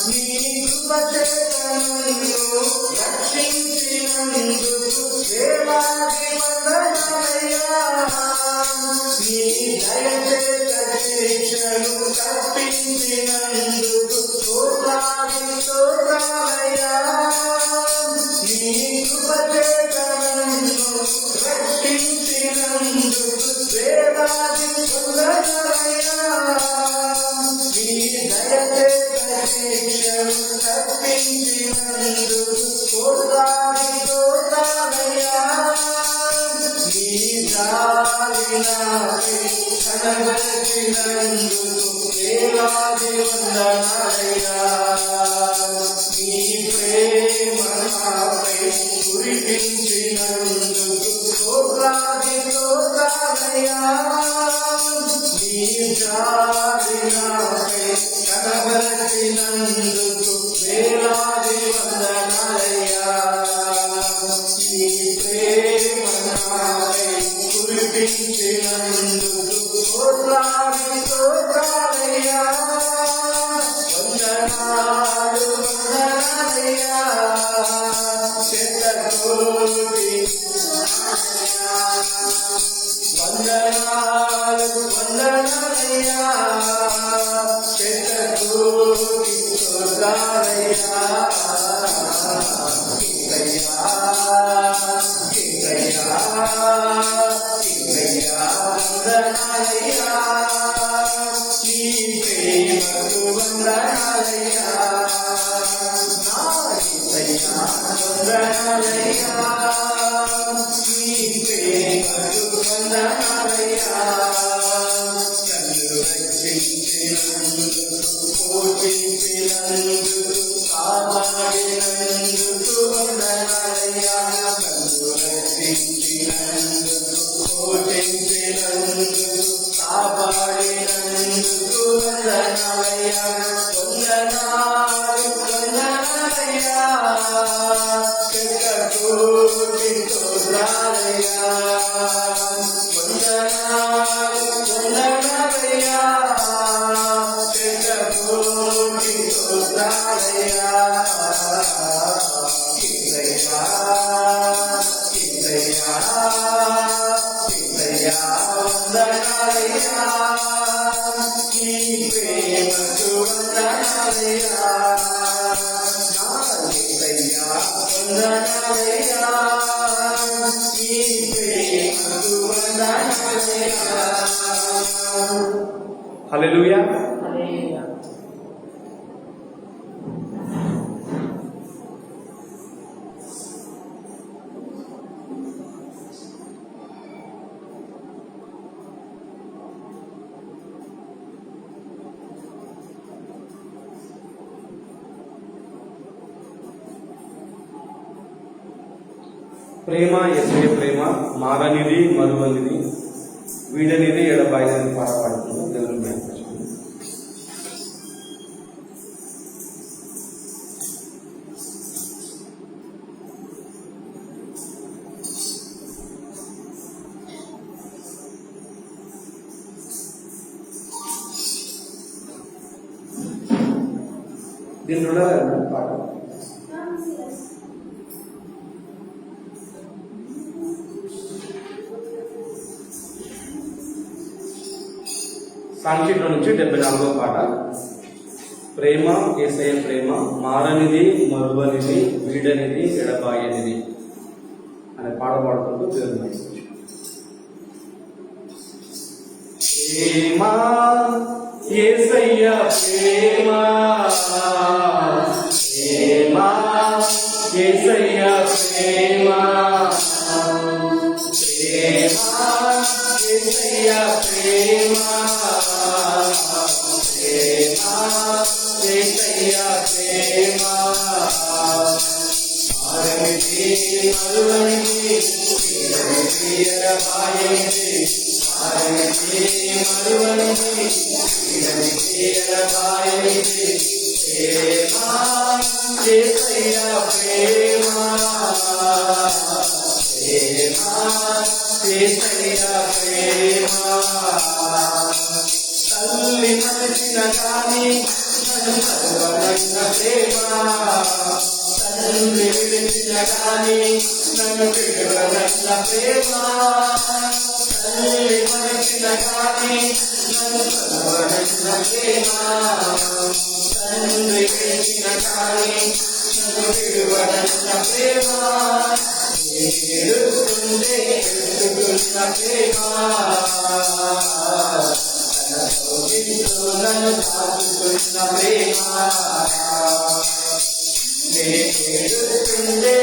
నీ కృప హల్లెలూయా. ప్రేమ యేసయ్య ప్రేమ మారనిది మరువనిది వీడనిది ఎడబాయని పాట పాడుతున్నాం. దేవుని మహిమపరచుకుందాం. దీని రుణాలు పాట సాంఖ్యంలో నుంచి 74వ పాట. ప్రేమ యేసయ్య ప్రేమ మారనిది మరువనిది వీడనిది ఎడబాయనిది అనే పాట పాడుకుంటూ దేవుని ప్రేమ యేసయ్య ప్రేమ ప్రేమ యేసయ్య ప్రేమ ప్రేమ యేసయ్య ప్రేమ తల్లి మనిషిన కానీ తండ్రి విడిచిన గాని నన్ను విడువనన్న ప్రేమ తల్లి మరిచిన గాని నన్ను కలువనన్న ప్రేమ తండ్రి విడిచిన గాని నన్ను విడువనన్న ప్రేమ ఏడుస్తుంటే ఎత్తుకున్న ప్రేమ నన్ను దాచుకున్న ప్రేమ ఏడుస్తుంటే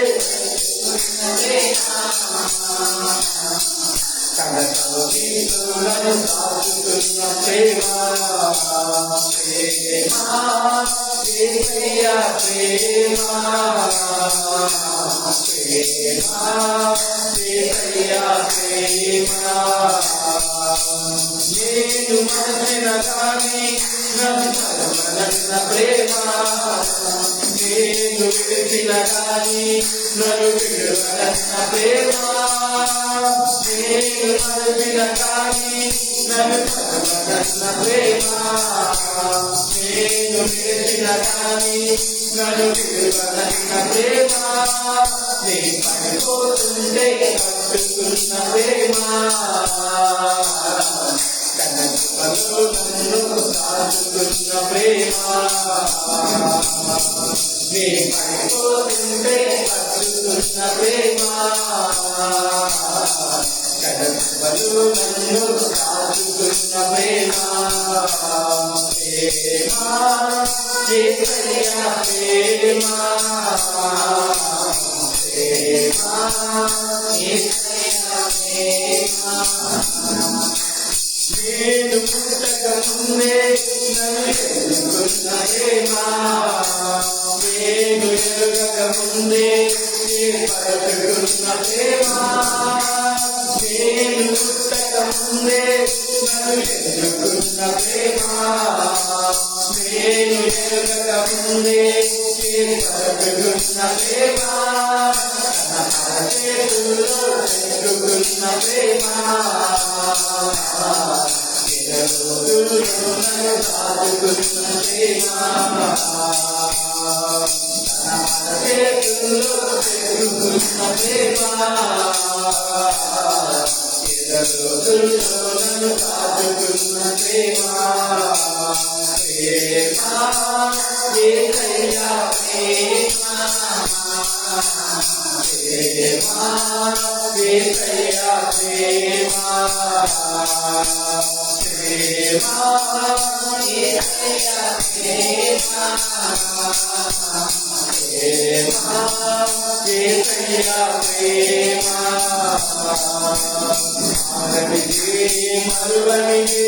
కడకలను దాచుకున్న ప్రేమ యేసయ్య ప్రేమ యేసయ్య ప్రేమ నేను మనసిన కానీ నన్ను కలవనన్న ప్రేమ నేను విడిచిన కానీ నన్ను విడువనన్న ప్రేమ నేను మనసిన కానీ నన్ను కలవనన్న ప్రేమ నేను విడిచిన కానీ నన్ను విడువనన్న ప్రేమ నేను పడిపోతుంటే కట్టుకున్న ప్రేమ నన్ను దాచుకున్న ప్రేమ నీ పడిపోతుంటే కట్టుకున్న ప్రేమ కడపలు నన్ను దాచుకున్న ప్రేమ ప్రేమ యేసయ్య ప్రేమ ప్రేమ యేసయ్య ప్రేమ నేను పుట్టక ముందే నన్ను ఎన్నుకున్న ప్రేమ నేను ఎరుగక ముందే ఏర్పరచుకున్న ప్రేమ నేను పుట్టక ముందే నన్ను ఎన్నుకున్న ప్రేమ నేను ఎరుగక ముందే ఏర్పరచుకున్న ప్రేమ చేతుల్లో పెట్టుకున్న ప్రేమ నన్ను దాచుకున్న ప్రేమ చేతుల్లో పెట్టుకున్న ప్రేమ నన్ను దాచుకున్న ప్రేమ ప్రేమ యేసయ్య ప్రేమ ప్రేమ యేసయ్య ప్రేమ ప్రేమ యేసయ్య ప్రేమ ప్రేమ యేసయ్య ప్రేమ ఆగనిది మరువనిది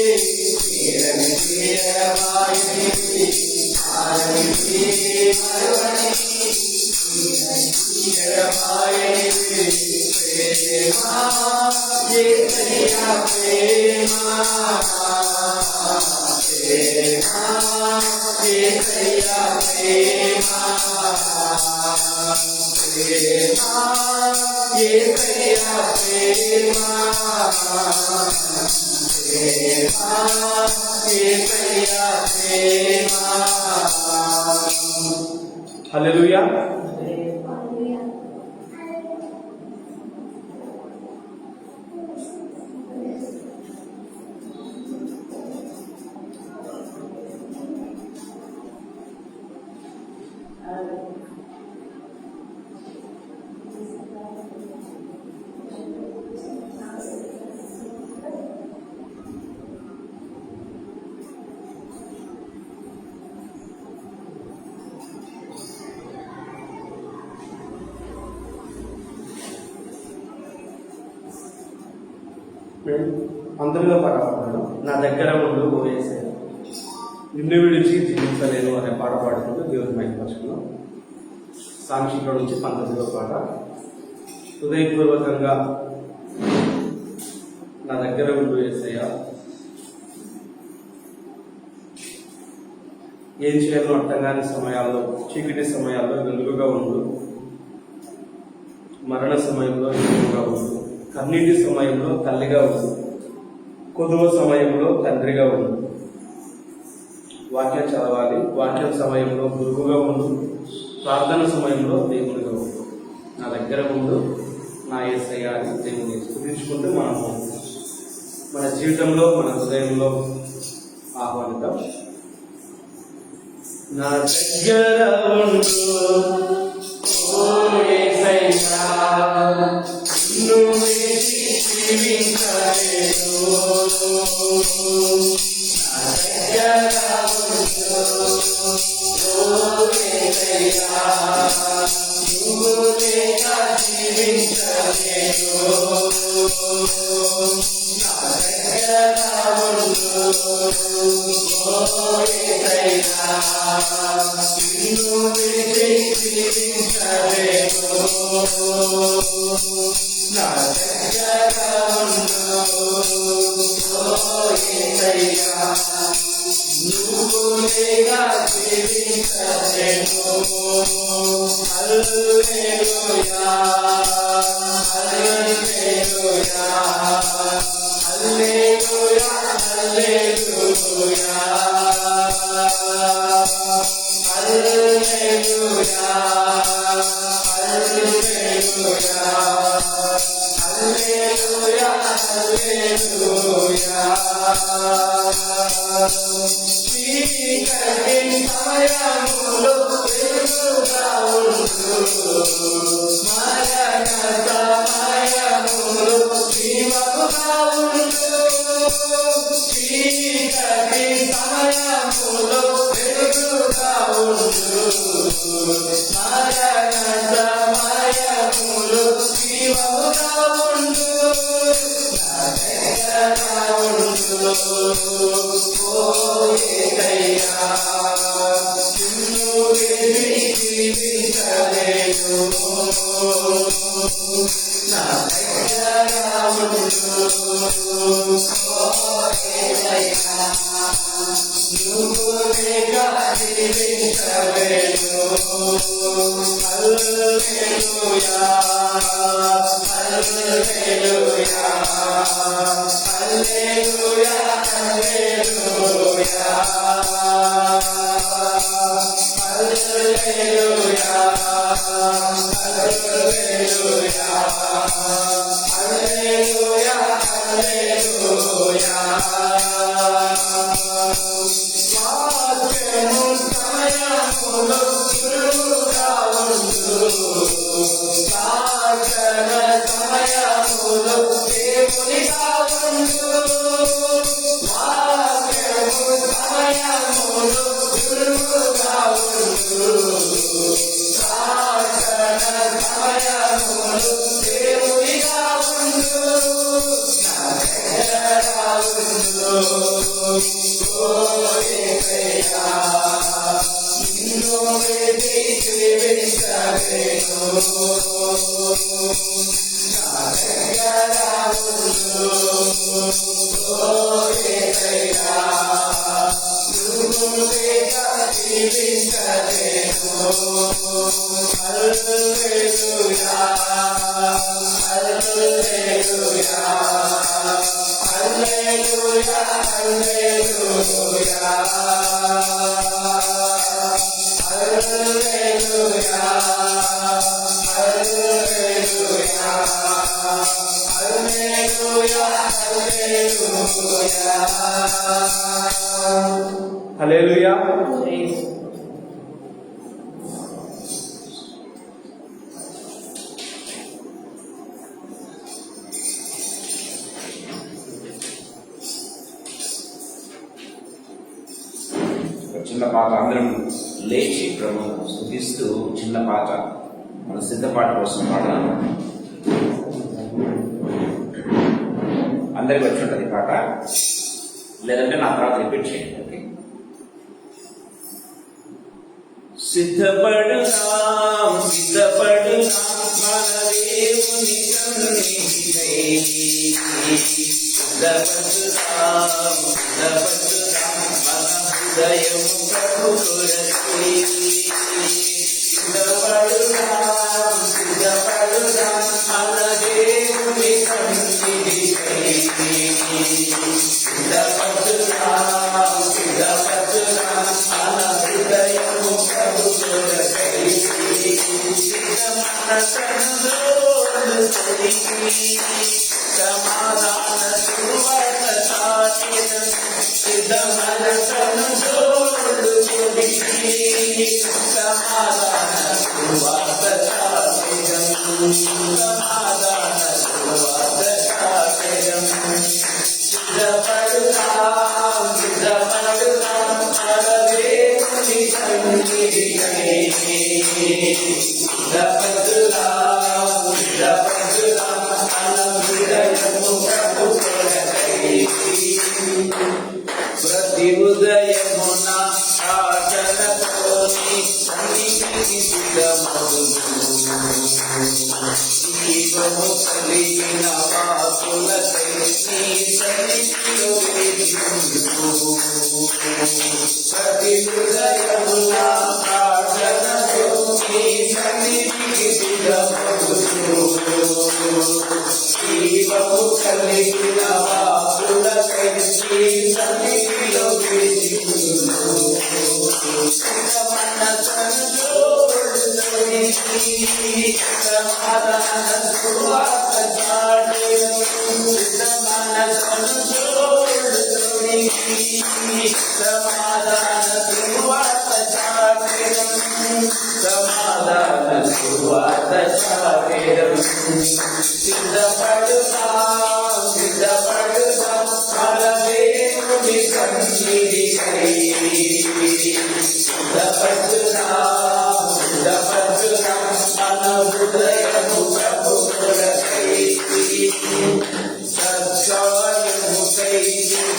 తీరనిది ఎడబాయనిది ఆగనిది మరువనిది ఎడబాయనిది ప్రేమ యేసయ్య ప్రేమ ప్రేమ యేసయ్య ప్రేమ ప్రేమ యేసయ్య ప్రేమ ప్రేమ యేసయ్య ప్రేమ హల్లెలూయా. అందరిలో పాడబడ్డాను. నా దగ్గర ఉండు ఓ యేసయ్య, నిన్ను విడిచి జీవించలేను అనే పాట పాడుకుంటూ దేవుని మైపరుచుకున్నాం. సాంక్షికుల నుంచి 19వ పాట. హృదయపూర్వకంగా నా దగ్గర ఉండు యేసయ్య, ఏం చేయాలో అర్థం కాని సమయాల్లో, చీకటి సమయాల్లో వెలుగుగా ఉండు, మరణ సమయంలో ఎదురుగా ఉండు, కన్నీటి సమయంలో తల్లిగా ఉండు, కొదువ సమయంలో తండ్రిగా ఉండు, వాక్యం చదవాలి. వాక్యం సమయంలో గురువుగా ఉండు, ప్రార్థన సమయంలో దేవునిగా ఉండు. నా దగ్గర ఉండు నా యేసయ్య అని దేవుని స్తుతించుకుంటూ మనము మన జీవితంలో మన హృదయంలో ఆహ్వానిద్దాం. నా దగ్గర ఉండు ఓ యేసయ్యా, నువ్వే జీవించలేను. నా దగ్గర ఉండు ఓ యేసయ్యా, నువ్వు లేక జీవించలేను. నా దగ్గర ఉండు ఓ యేసయ్యా, నిన్ను విడిచి జీవించలేను. నా దగ్గర ఉండు ఓ యేసయ్యా, నువ్వు లేక జీవించలేను. హల్లెలూయా, హల్లెలూయా, హల్లెలూయా, హల్లెలూయా, హల్లెలూయా, హల్లెలూయా, హల్లెలూయా, హల్లెలూయా. చీకటి సమయములో వెలుగుగా ఉండు, మరణ సమయములో జీవముగా ఉండు. చీకటి సమయములో వెలుగుగా ఉండు, మరణ సమయములో జీవముగా ఉండు. నా దగ్గర ఉండు ఓ యేసయ్యా, నిన్ను విడిచి జీవించలేను. నా దగ్గర ఉండు ఓ యేసయ్యా, నువ్వు లేక జీవించలేను. హల్లెలూయా, హల్లెలూయా, హల్లెలూయా, హల్లెలూయా, హల్లెలూయా, హల్లెలూయా, హల్లెలూయా, హల్లెలూయా. వాక్యము సమయములో గురువుగా ఉండు, ప్రార్థన సమయములో దేవునిగా ఉండు. వాక్యము సమయములో గురువుగా ఉండు, ప్రార్థన సమయములో దేవునిగా ఉండు. నా దగ్గర ఉండు ఓ యేసయ్యా, నిన్ను విడిచి జీవించలేను. నా దగ్గర ఉండు ఓ యేసయ్యా, నువ్వు లేక జీవించలేను. హల్లెలూయా, హల్లెలూయా, హల్లెలూయా, హల్లెలూయా, హల్లెలూయా, హల్లెలూయా, హల్లెలూయా, హల్లెలూయా. చిన్న పాట అందరం లేచి ప్రభువును స్తుతిస్తూ చిన్న పాట మన సిద్ధపాట కోసం పాడాలి. అందరికి వచ్చి ఉంటుంది పాట, లేదంటే నా తర్వాత రిపీట్ చేయండి. ఓకే. సిద్ధపడుదాం సిద్ధపడుదాం మన దేవుని సన్నిధికై. సిద్ధపడుదాం సిద్ధపడుదాం మన హృదయము ప్రభు కొరకై. సిద్ధపడుదాం సిద్ధపడుదాం మన దేవుని సన్నిధికై. సిద్ధపడుదాం సిద్ధపడుదాం సమాధాన సువార్త చాటెదం సిద్ధ మనసను జోడు కొలికి సమాధాన సువార్త చాటెదం సమాధాన సువార్త చాటెదం సిద్ధపడుతాం సిద్ధపడుతాం పరదేవుని సన్నిధికై సిద్ధపడుతాం సిద్ధపడుతాం మన హృదయము ప్రభు కొరకై ప్రతి ఉదయమున ప్రార్థనతోని సన్నిధికి సిద్ధమగును జీవము కలిగిన వాకులకై నీ సన్నిధిలో వేడుకొందుము ప్రతి హృదయమున ప్రార్థనతో నీ సన్నిధికి సిద్ధమగును జీవము కలిగిన వాకులకై నీ సన్నిధిలో వేడుకొందుము మనసను జోడుకొని సమాధాన సువార్త చాటెదం మనసను జోడుకొని సమాధాన సువార్త చాటెదం సమాధాన సువార్త చాటెదం సిద్ధపడుతాం సిద్ధపడుతాం మన దేవుని సన్నిధికై సిద్ధపడుతాం సిద్ధపడుతాం మన హృదయము ప్రభు కొరకై సత్కార్యముకై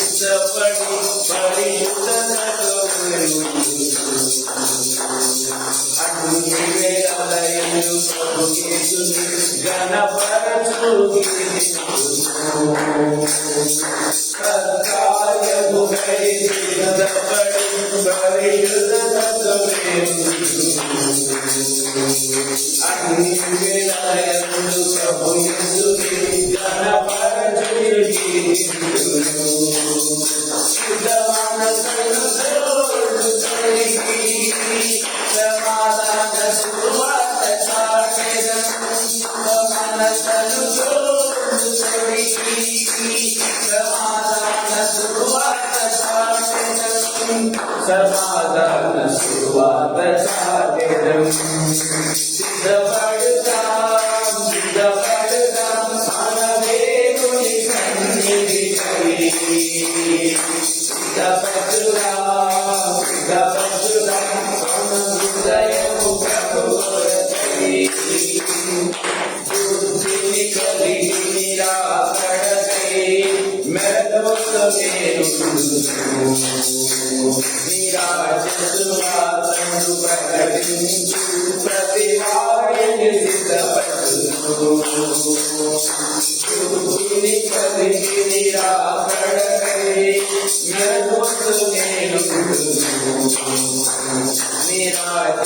సిద్ధపడి పరిశుద్ధతతో అన్ని వేళలయందు ప్రభు యేసుని సత్కార్యముకై సిద్ధపడి పరిశుద్ధతతో అన్ని వేళలయందు ప్రభు యేసుని గణపరచుడి సిద్ధ మనసను జోడుకొని సమాధాన సువార్త చాటెదం మనసను జోడుకొని సమాధాన సువార్త చాటెదం సమాధాన సువార్త చాటెదం సిద్ధపడుతాం సిద్ధపడుతాం మన దేవుని సన్నిధికై సిద్ధపడుతాం సిద్ధపడుతాం మన హృదయము ప్రభు కొరకై బుద్ధిని కలిగి నిరాకడకై మెరలోతో నేను నిరాజసువార్తను ప్రకటించు ప్రతి వారిని సిద్ధపడును బుద్ధిని కలిగి నిరాకడకై మెరలోతో నేను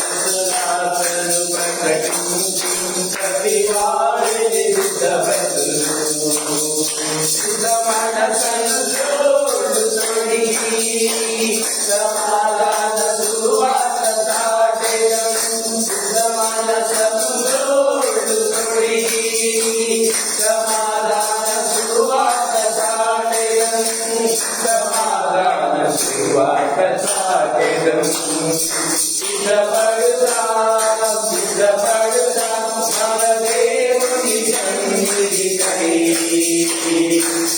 నిరాజసువార్తను ప్రకటించు ప్రతి వారిని సిద్ధపడును సిద్ధ మనసను జోడుకొని సమాధాన సువార్త చాటెదం సిద్ధ మనసను జోడుకొని సమాధాన సువార్త చాటెదం సమాధాన సువార్త చాటెదం సిద్ధపడుతాం సిద్ధపడుతాం మన దేవుని సన్నిధికై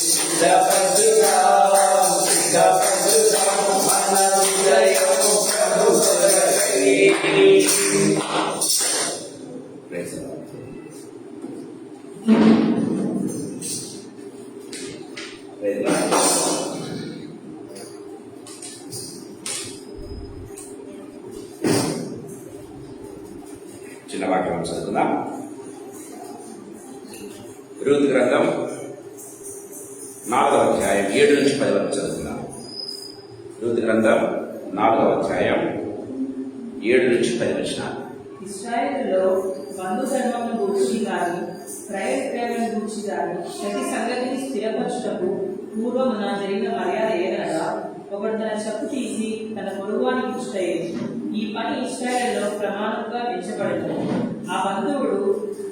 సిద్ధపడుతాం సిద్ధపడుతాం మన హృదయము ప్రభు కొరకై చిన్న వాక్యం చదువుకుందాం. రూతు గ్రంథం 4వ అధ్యాయం 7 నుంచి 10 వరకు చదువుకుందాం. రూతు గ్రంథం 4వ అధ్యాయం 7 నుంచి 10 వచనాలు. ఇశ్రాయేలులో బంధు ధర్మమును గూర్చి గాని క్రయవిక్రయములను గూర్చి గాని ప్రతి సంగతిని స్థిరపరచుటకు పూర్వమున జరిగిన మర్యాద ఏదనగా ఒకడు తన చెప్పు తీసి తన పొరుగువానికి ఇష్టయ్యేది. ఈ పని ఇశ్రాయేలులో ప్రమాణముగా పెంచబడింది. ఆ బంధువుడు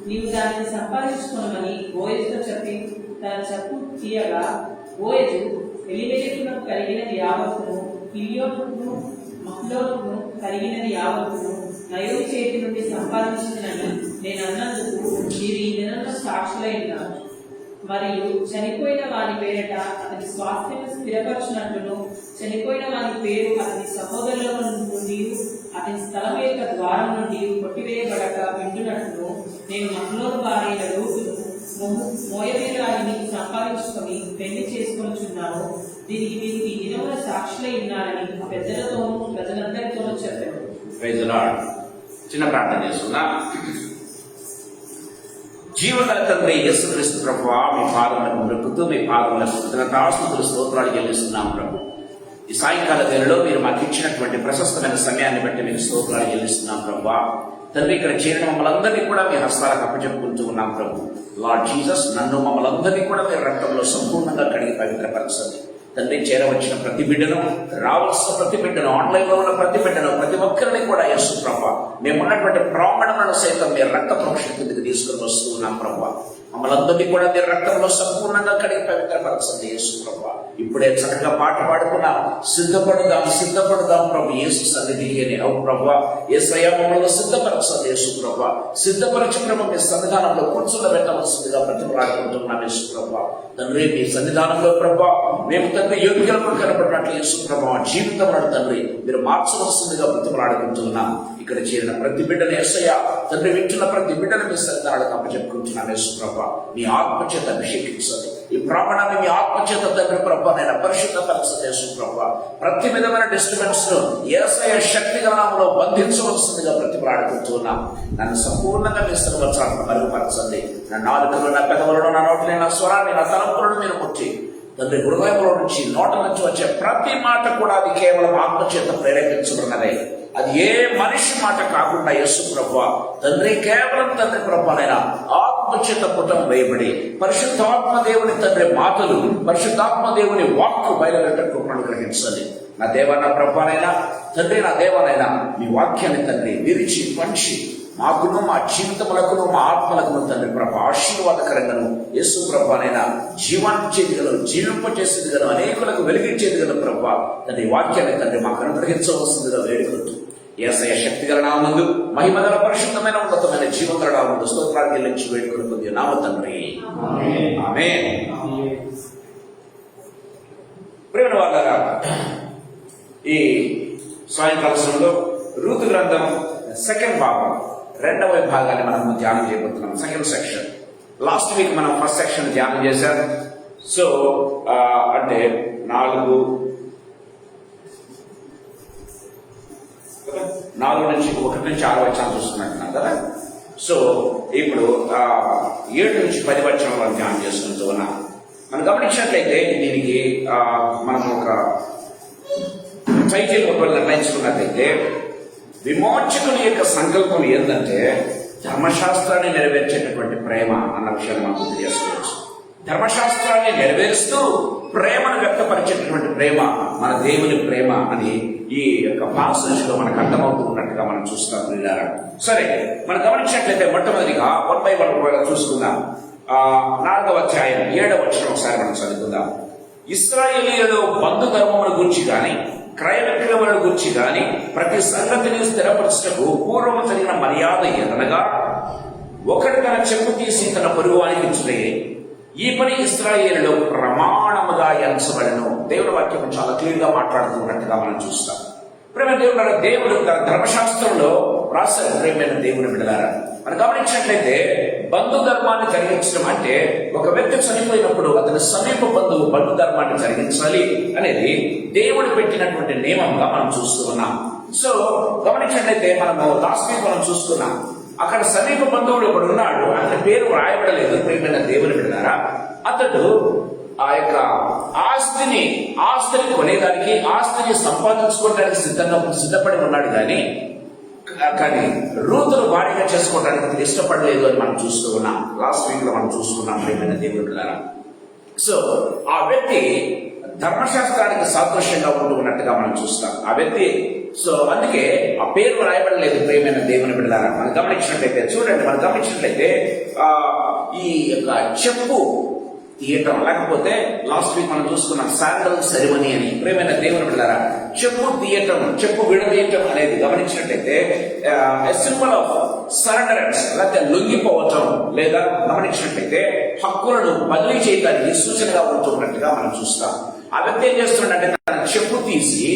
నీవు దానిని సంపాదించుకున్నామని బోయజుతో చెప్పి తన చెప్పు తీయగా, బోయజు ఎలిమెలెకునకు కలిగినది యావత్తును, కిలియోనుకును మహ్లోనుకును కలిగినది యావత్తును నయోమి చేతి నుండి సంపాదించిందని నేను అన్నందుకు మీరు ఈ దినంలో సాక్షులై ఉన్నారు. మరియు చనిపోయిన వాని పేరట అతని స్వాస్థ్యము స్థిరపరచినట్లును, చనిపోయిన వాని పేరు అతని సహోదరుల నుండి అతని స్థలం యొక్క ద్వారం నుండి కొట్టివేయబడక వింటున్నట్లును నేను మహ్లోను భార్యల రూతును మోయబీరాయిని సంపాదించుకొని పెళ్లి చేసుకొనిచున్నాను. దీనికి మీరు ఈ దినముల సాక్షులై ఉన్నారని పెద్దలతోనూ ప్రజలందరితోనూ చెప్పారు. Praise the Lord. చిన్న ప్రార్థన చేసుకుందాం. జీవగల తండ్రి యేసుక్రీస్తు ప్రభువా, మీ పాదములకు మొక్కుతూ మీ పాదములకు కృతజ్ఞతాస్తుతులు స్తోత్రాలు చెల్లిస్తున్నాం ప్రభు. ఈ సాయంకాల వేళలో మీరు మాకు ఇచ్చినటువంటి ప్రశస్తమైన సమయాన్ని బట్టి మీకు స్తోత్రాలు చెల్లిస్తున్నాం ప్రభువా. తండ్రి, ఇక్కడ చేరిన మమ్మల్ని అందరినీ కూడా మీ హస్తాలకు అప్పచెప్పుకుంటూ ఉన్నాం ప్రభు. లార్డ్ జీసస్, నన్ను మమ్మల్ని అందరినీ కూడా మీ రక్తంలో సంపూర్ణంగా కడిగి పవిత్రపరచండి తండ్రి. చేరవచ్చిన ప్రతి బిడ్డను, రావాల్సిన ప్రతి బిడ్డను, ఆన్లైన్ లో ఉన్న ప్రతి బిడ్డను, ప్రతి ఒక్కరిని కూడా యేసు ప్రభువా మేము ఉన్నటువంటి ప్రాంగణములను సైతం మీరు రక్త ప్రోక్షణ కిందకి తీసుకొని వస్తూ ఉన్నాం ప్రభువా. మమ్మల్ని అందరినీ కూడా మీరు రక్తంలో సంపూర్ణంగా కడిగి పవిత్రపరచండి యేసు ప్రభువా. ఇప్పుడే చక్కగా పాట పాడుకున్నాం, సిద్ధపడుదాం ప్రభు యేసు సన్నిధికి అని. అవు ప్రభువా, యేసయ్య మమ్మల్ని సిద్ధపరచండి యేసు ప్రభువా. సిద్ధపరిచి ప్రభు మీ సన్నిధానంలో కూర్చుండబెట్టవలసిందిగా బ్రతిమలాడుకుంటున్నాం యేసు ప్రభువా. తండ్రి, మీ సన్నిధానంలో ప్రభువా మేము తండ్రి యోగ్యులకు కనపడినట్లు యేసు ప్రభువా జీవితంలో తండ్రి మీరు మార్చవలసిందిగా బ్రతిమలాడుకుంటున్నాం. ఇక్కడ చేరిన ప్రతి బిడ్డను యేసయ్య తండ్రి, వింటున్న ప్రతి బిడ్డను మీ సన్నిధానాలకు అప్పచెప్పుకుంటున్నాం యేసు ప్రభువా. మీ ఆత్మచేత అభిషేకించండి. ఈ ప్రాంగణాన్ని మీ ఆత్మచేత తండ్రి ప్రభువా నేను పరిశుద్ధపరచండి యేసు ప్రభువా. ప్రతి విధమైన డిస్టర్బెన్స్ ను యేసయ్య శక్తిగల నామములో బంధించవలసిందిగా బ్రతిమలాడుకుంటున్నాం. నన్ను సంపూర్ణంగా మీ సర్వచాలను మరుగుపరచండి. నా నాలుకలు, నా పెదవులను, నా నోటిని, నా స్వరాన్ని, నా తలంపులను మీరు ముట్టి తండ్రి హృదయంలో నుంచి, నోట నుంచి వచ్చే ప్రతి మాట కూడా అది కేవలం ఆత్మచేత ప్రేరేపించబడినదే. అది ఏ మనిషి మాట కాకుండా యేసు ప్రభువా తండ్రి కేవలం తండ్రి ప్రభువైనా ఆత్మచేత పుటం వేయబడి పరిశుద్ధాత్మ దేవుని తండ్రి మాటలు, పరిశుద్ధాత్మ దేవుని వాక్కు బయలుదేరటకు అనుగ్రహించండి. నా దేవ, నా ప్రభువైనా తండ్రి, నా దేవనైనా మీ వాక్యాన్ని తండ్రి విరిచి పంచి మాకును, మా జీవితములకును, మా ఆత్మలకును తండ్రి ప్రభు ఆశీర్వాదకరంగాను యేసు ప్రభువైనా జీవించేదిగలను, జీవింపచేసేదిగలను, అనేకులకు వెలిగించేదిగలను ప్రభు తండ్రి వాక్యాన్ని తండ్రి మాకు అనుగ్రహించవలసిందిగా వేడుకుంటూ యేసయ్య శక్తిగల నామమునందు, మహిమగల పరిశుద్ధమైన ఉన్నతమైన జీవగల నామమునందు స్తోత్రాలు చెల్లించి వేడుకొనుకుంది నామ తండ్రి, ఆమేన్. ప్రియమైన వారలారా, ఈ సాయంకాల సమయంలో రూతు గ్రంథం సెకండ్ భాగం, రెండవ విభాగాన్ని మనం ధ్యానం చేయబోతున్నాం. Second section. లాస్ట్ వీక్ మనం ఫస్ట్ సెక్షన్ ధ్యానం చేశాం. సో అంటే 4 నుంచి 1 నుంచి 6 వచనాలు చూస్తున్నట్టున్నాం కదా. సో ఇప్పుడు 7 నుంచి 10 వచనాలు మనం ధ్యానం చేసుకుంటూ ఉన్నాం. మనం గమనించినట్లయితే దీనికి మనం ఒక టైటిల్ ఒకవేళ నిర్ణయించుకున్నట్లయితే విమోచకుని యొక్క సంకల్పం ఏంటంటే ధర్మశాస్త్రాన్ని నెరవేర్చేటటువంటి ప్రేమ అన్న విషయాన్ని మనం గుర్తు చేసుకోవచ్చు. ధర్మశాస్త్రాన్ని నెరవేరుస్తూ ప్రేమను వ్యక్తపరిచేటటువంటి ప్రేమ మన దేవుని ప్రేమ అని ఈ యొక్క పాసెజ్ లో మనకు అర్థమవుతున్నట్టుగా మనం చూస్తాం. సరే, మనం గమనించినట్లయితే మొట్టమొదటిగా 1 by 1 చూసుకుందాం. 4వ అధ్యాయం 7వ వచనం ఒకసారి మనం చదువుకుందాం. ఇశ్రాయేలీయులలో బంధు ధర్మముల గురించి గాని, క్రయ విక్రయముల గురించి గాని ప్రతి సంగతిని స్థిరపరచుటకు పూర్వము జరిగిన మర్యాద ఏదనగా, ఒకడు తన చెప్పు తీసి తన పొరుగువానికి ఇచ్చుటయే. ఈ పని ఇశ్రాయేలులో ప్రమాణముగా ఎంచబడెను. దేవుని వాక్యం చాలా క్లియర్ గా మాట్లాడుతున్నట్టుగా మనం చూస్తాం. ప్రేమ దేవుడు తన ధర్మశాస్త్రంలో రాశారు. ప్రేమైన దేవుని బిడ్డలారా, మనం గమనించినట్లయితే బంధు ధర్మాన్ని జరిగించడం అంటే ఒక వ్యక్తి చనిపోయినప్పుడు అతని సమీప బంధువు బంధు ధర్మాన్ని జరిగించాలి అనేది దేవుడు పెట్టినటువంటి నియమంగా మనం చూస్తూ ఉన్నాం. సో గమనించినట్లయితే మనము లాస్ట్ వీక్ మనం చూస్తున్నాం, అక్కడ సమీప బంధువుడు ఒకడు ఉన్నాడు. అతని పేరు రాయబడలేదు. ప్రేమైన దేవుని బిడ్డలారా, అతడు ఆ యొక్క ఆస్తిని కొనేదానికి, ఆస్తిని సంపాదించుకోవడానికి సిద్ధపడి ఉన్నాడు. కానీ రూతును భార్యగా చేసుకోవడానికి అతను ఇష్టపడలేదు అని మనం చూస్తూ ఉన్నాం. లాస్ట్ వీక్ లో మనం చూస్తున్నాం ప్రేమైన దేవుని బిడ్డలారా. సో ఆ వ్యక్తి ధర్మశాస్త్రానికి సాదృశ్యంగా ఉంటూ ఉన్నట్టుగా మనం చూస్తాం ఆ వ్యక్తి. సో అందుకే ఆ పేరు రాయబడలేదు ప్రియమైన దేవుని బిడ్డలారా. మనం గమనించినట్లయితే చూడండి, మనం గమనించినట్లయితే ఈ యొక్క చెప్పు తీయటం, లేకపోతే లాస్ట్ వీక్ మనం చూసుకున్నాం శాండల్ సెరిమనీ అని. ప్రియమైన దేవుని బిడ్డలారా, చెప్పు తీయటం, చెప్పు విడదీయటం అనేది గమనించినట్లయితే సింబల్ ఆఫ్ సరెండరెన్స్, లేకపోతే లొంగిపోవటం, లేదా గమనించినట్లయితే హక్కులను బదిలీ చేయడానికి సూచనగా ఉంటున్నట్టుగా మనం చూస్తాం. ఆ వ్యక్తి ఏం చేస్తున్నాడంటే తన చెప్పు తీసి